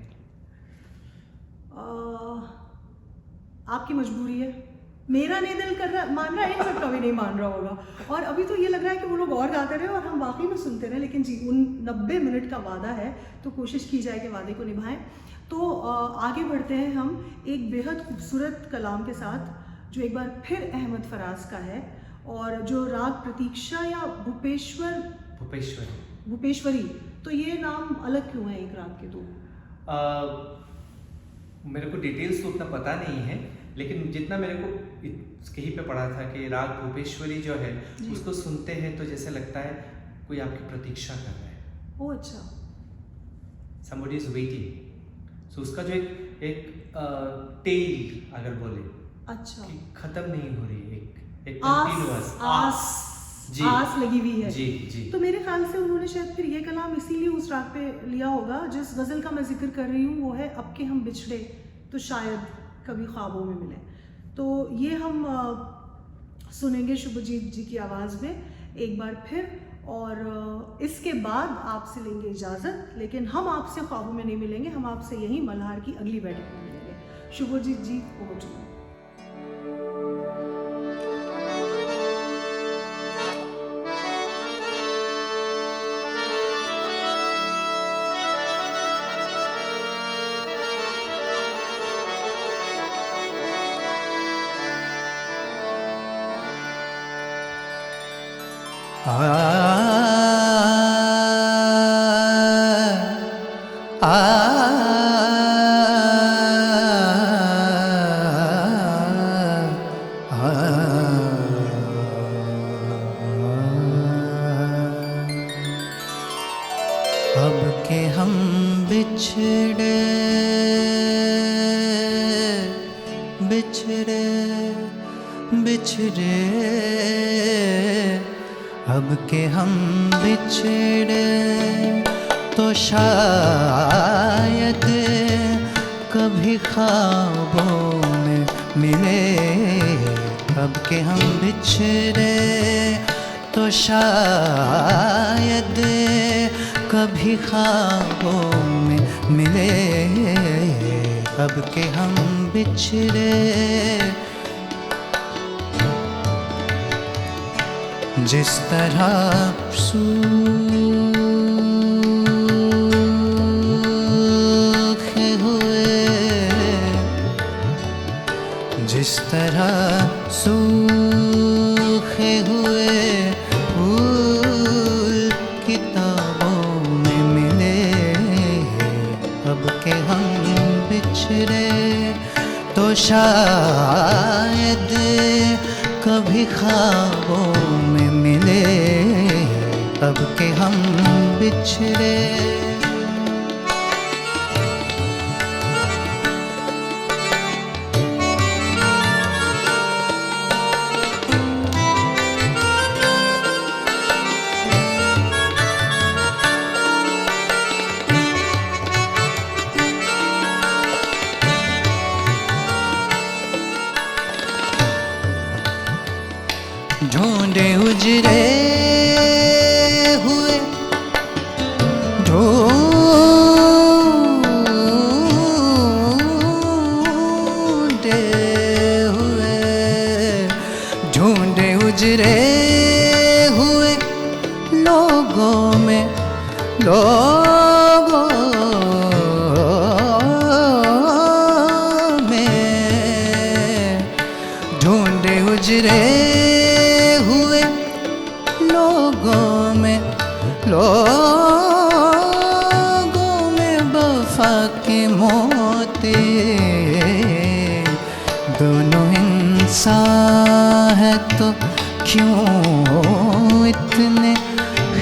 आपकी मजबूरी है, मेरा नहीं दिल कर रहा, मान रहा है, इन सब कभी नहीं मान रहा होगा। और अभी तो ये लग रहा है कि वो लोग और गाते रहे और हम वाकई में सुनते रहे, लेकिन जी उन 90 मिनट का वादा है तो कोशिश की जाए कि वादे को निभाएं। तो आगे बढ़ते हैं हम एक बेहद खूबसूरत कलाम के साथ, जो एक बार फिर अहमद फराज का है, और जो राग प्रतीक्षा या भूपेश्वरी, तो ये नाम अलग क्यों है एक राग के? तो मेरे को डिटेल्स तो उतना पता नहीं है, लेकिन जितना मेरे को कहीं पे पढ़ा था कि राग भूपेश्वरी जो है उसको सुनते हैं तो जैसे लगता है कोई आपकी प्रतीक्षा कर रहा है। ओह अच्छा। somebody is waiting, so उसका जो एक टेल अगर बोले, अच्छा, कि खत्म नहीं हो रही है, एक आस कंटिन्यूअस जी, आस लगी हुई है। जी जी। तो मेरे ख्याल से उन्होंने शायद फिर ये कलाम इसीलिए उस राग पे लिया होगा। जिस गज़ल का मैं जिक्र कर रही हूँ वो है अब के हम बिछड़े तो शायद कभी ख्वाबों में मिले। तो ये हम सुनेंगे शुभजीत जी की आवाज़ में एक बार फिर, और इसके बाद आपसे लेंगे इजाज़त। लेकिन हम आपसे ख्वाबों में नहीं मिलेंगे, हम आपसे यहीं मल्हार की अगली बैठक में मिलेंगे। शुभजीत जी, over to you. अब के हम बिछड़े बिछड़े बिछड़े, अब के हम बिछड़े तो शायद कभी ख्वाबों में मिले। अब के हम बिछड़े तो शायद कभी ख्वाबों में मिले। अब के हम बिछड़े जिस तरह सूखे हुए, जिस तरह सूखे हुए फूल किताबों में मिले। अब के हम बिछड़े तो शायद कभी ख्वाबों में मिले। अब के हम बिछड़े ढूंढे उजरे हुए, ढूंढे हुए, ढूंढे उजरे हुए लोगों में, लोगों में ढूंढे उजरे लोगों में वफा के मोती। दोनों इंसान है तो क्यों इतने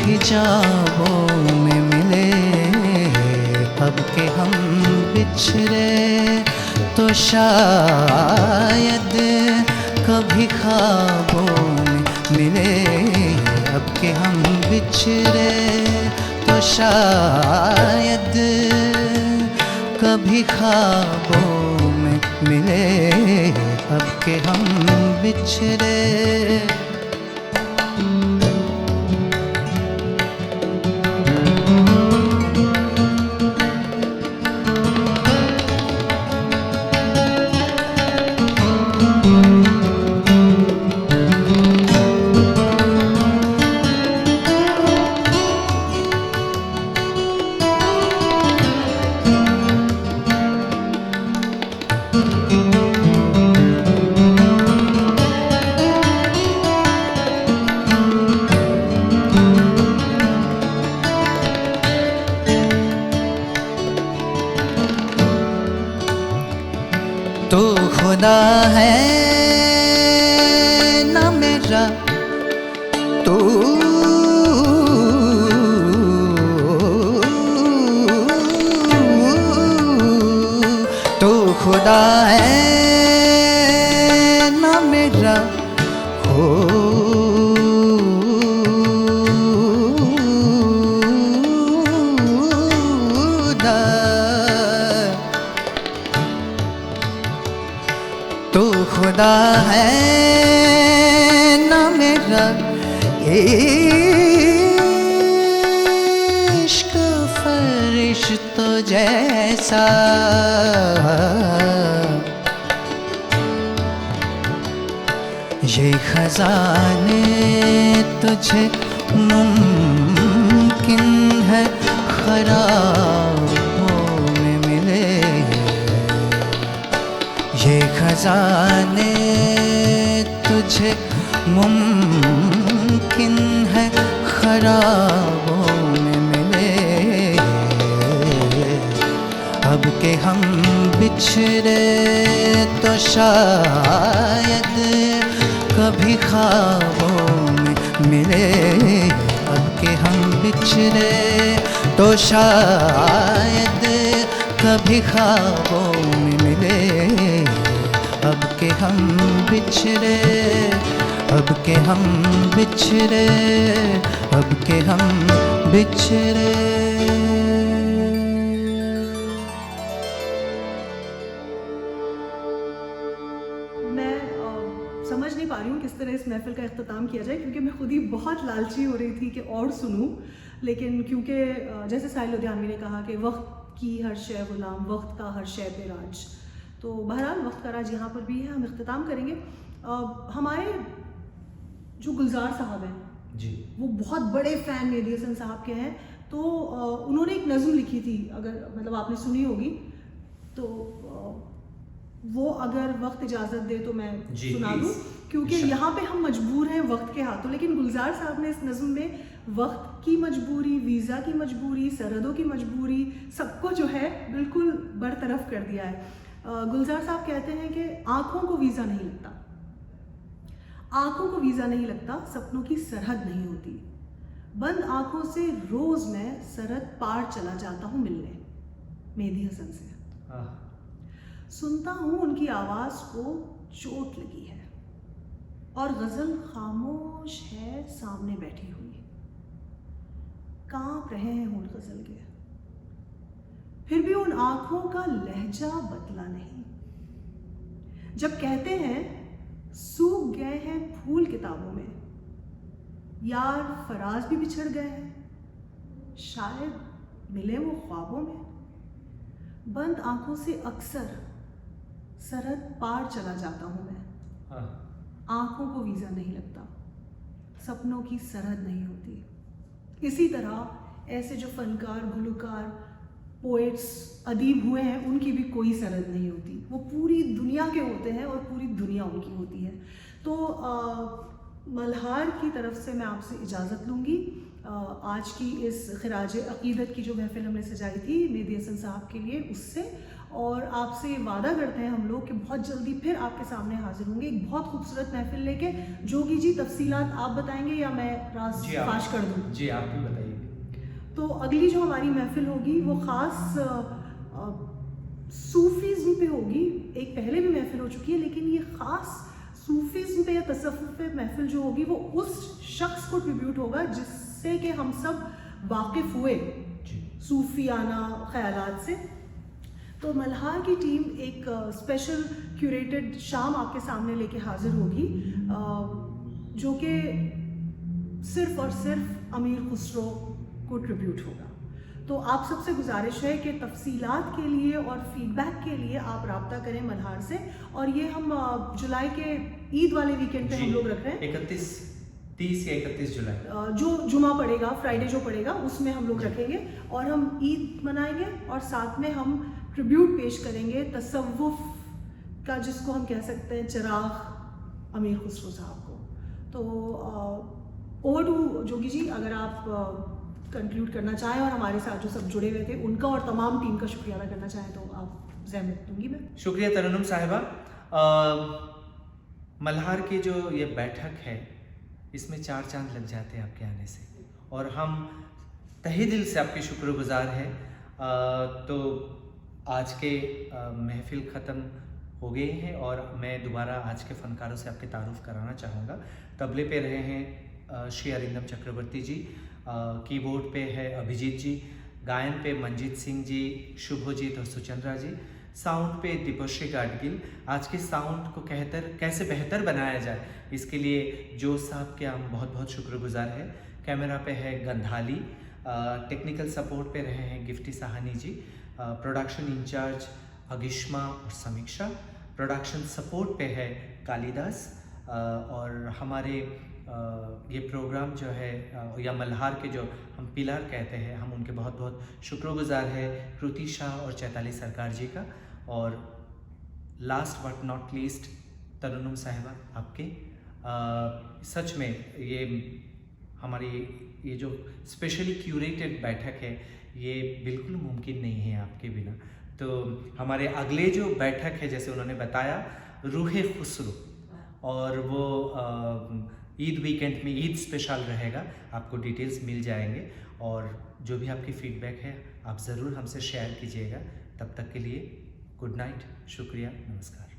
हिजाबों में मिले। अब के हम बिछड़े तो शायद कभी ख्वाबों में मिले। अब के हम बिछड़े तो शायद कभी ख्वाबों में मिले। अब के हम बिछड़े तो खुदा है न मेरा, तू तो खुदा है न मेरा, हो तो खुदा है न मेरा। इश्क फरिश्तों जैसा ये खजाने तुझे मुमकिन है खराबों में मिले, ये खजाने तुझे मुमकिन है खराबों में मिले। अब के हम बिछड़े तो शायद कभी ख्वाबों में मिले, अब के हम बिछड़े तो शायद कभी ख्वाबों में मिले। अब के हम बिछड़े, अब के हम बिछड़े, अब के हम बिछड़े। मैं समझ नहीं पा रही हूँ किस तरह इस महफिल का इख्तिताम किया जाए, क्योंकि मैं खुद ही बहुत लालची हो रही थी कि और सुनूं, लेकिन क्योंकि जैसे साहिल लुधियानवी ने कहा कि वक्त की हर शय गुलाम, वक्त का हर शय पे राज, तो बहरहाल वक्त का राज यहाँ पर भी है। हम इख्तिताम करेंगे। हमारे जो गुलजार साहब हैं जी, वो बहुत बड़े फ़ैन मेहदी हसन साहब के हैं, तो उन्होंने एक नज़्म लिखी थी, अगर मतलब आपने सुनी होगी तो वो अगर वक्त इजाज़त दे तो मैं जी, सुना please। दूँ, क्योंकि इंशाल्लाह। यहाँ पे हम मजबूर हैं वक्त के हाथों, लेकिन गुलजार साहब ने इस नज़्म में वक्त की मजबूरी, वीज़ा की मजबूरी, सरहदों की मजबूरी, सबको जो है बिल्कुल बरतरफ कर दिया है। गुलजार साहब कहते हैं कि आँखों को वीज़ा नहीं लगता, आँखों को वीज़ा नहीं लगता, सपनों की सरहद नहीं होती, बंद आँखों से रोज़ मैं सरहद पार चला जाता हूँ मिलने। मेहदी हसन से सुनता हूँ उनकी आवाज़ को चोट लगी है, और गज़ल खामोश है सामने बैठी हुई, कांप रहे हैं होंठ गज़ल के, फिर भी उन आँखों का लहजा बदला नहीं। जब कहते हैं सूख गए हैं फूल किताबों में, यार फराज भी बिछड़ गए हैं, शायद मिले वो ख्वाबों में, बंद आंखों से अक्सर सरहद पार चला जाता हूँ मैं, आंखों को वीज़ा नहीं लगता, सपनों की सरहद नहीं होती। इसी तरह ऐसे जो फनकार, गुलकार, पोएट्स, अदीब हुए हैं, उनकी भी कोई सरहद नहीं होती, वो पूरी दुनिया के होते हैं और पूरी दुनिया उनकी होती है। तो मल्हार की तरफ से मैं आपसे इजाज़त लूँगी। आज की इस खिराज अक़ीदत की जो महफ़िल हमने सजाई थी मेहदी हसन साहब के लिए, उससे, और आपसे वादा करते हैं हम लोग कि बहुत जल्दी फिर आपके सामने हाजिर होंगे एक बहुत खूबसूरत महफ़िल लेके। जोगी जी तफसीलात आप बताएंगे या मैं राज फाश कर दूँ? जी, आप भी बताइए। तो अगली जो हमारी महफ़िल होगी वो ख़ास सूफ़ीज़्म पे होगी। एक पहले भी महफ़िल हो चुकी है, लेकिन ये ख़ास सूफ़ीज़्म पे या तसव्वुफ़ पे महफ़िल जो होगी वो उस शख्स को ट्रिब्यूट होगा जिससे कि हम सब वाकिफ़ हुए सूफ़ियाना ख़यालात से। तो मल्हार की टीम एक स्पेशल क्यूरेटेड शाम आपके सामने लेके हाज़िर होगी, जो कि सिर्फ़ और सिर्फ अमीर खुसरो को ट्रिब्यूट होगा। तो आप सबसे गुजारिश है कि तफसीलात के लिए और फीडबैक के लिए आप राब्ता करें मल्हार से। और ये हम जुलाई के ईद वाले वीकेंड पे हम लोग रख रहे हैं, 30 या 31 जुलाई, जो जुमा पड़ेगा, फ्राइडे जो पड़ेगा, उसमें हम लोग रखेंगे और हम ईद मनाएंगे और साथ में हम ट्रिब्यूट पेश करेंगे तसव्वुफ़ का, जिसको हम कह सकते हैं चिराग अमीर खुसरो साहब को। तो ओवर टू जोगी जी, अगर आप कंक्लूड करना चाहें और हमारे साथ जो सब जुड़े हुए थे उनका और तमाम टीम का शुक्रिया अदा करना चाहें तो आप ज़हमत दूंगी मैं। शुक्रिया तरन्नुम साहिबा। मल्हार की जो ये बैठक है इसमें 4 चांद लग जाते हैं आपके आने से, और हम तहे दिल से आपके शुक्रगुजार हैं। तो आज के महफिल ख़त्म हो गए हैं और मैं दोबारा आज के फ़नकारों से आपके तारुफ़ कराना चाहूँगा। तबले पे रहे हैं श्री अरिंदम चक्रवर्ती जी, कीबोर्ड पे है अभिजीत जी, गायन पे मंजीत सिंह जी, शुभजीत और सुचंद्रा जी, साउंड पे दीपश्री गाडगिल। आज के साउंड को कैसे बेहतर बनाया जाए इसके लिए जोश साहब के हम बहुत बहुत शुक्रगुजार हैं। कैमरा पे है गंधाली, टेक्निकल सपोर्ट पे रहे हैं गिफ्टी साहनी जी, प्रोडक्शन इंचार्ज अगिश्मा और समीक्षा, प्रोडक्शन सपोर्ट पे है कालिदास, और हमारे ये प्रोग्राम जो है या मल्हार के जो हम पिलर कहते हैं, हम उनके बहुत बहुत शुक्रगुजार है कृति शाह और चैताली सरकार जी का। और लास्ट बट नॉट लीस्ट तरन्नुम साहिबा आपके, सच में ये हमारी ये जो स्पेशली क्यूरेटेड बैठक है ये बिल्कुल मुमकिन नहीं है आपके बिना। तो हमारे अगले जो बैठक है, जैसे उन्होंने बताया, रूहे खुसरो, और वो ईद वीकेंड में ईद स्पेशल रहेगा, आपको डिटेल्स मिल जाएंगे। और जो भी आपकी फीडबैक है आप ज़रूर हमसे शेयर कीजिएगा। तब तक के लिए गुड नाइट, शुक्रिया, नमस्कार।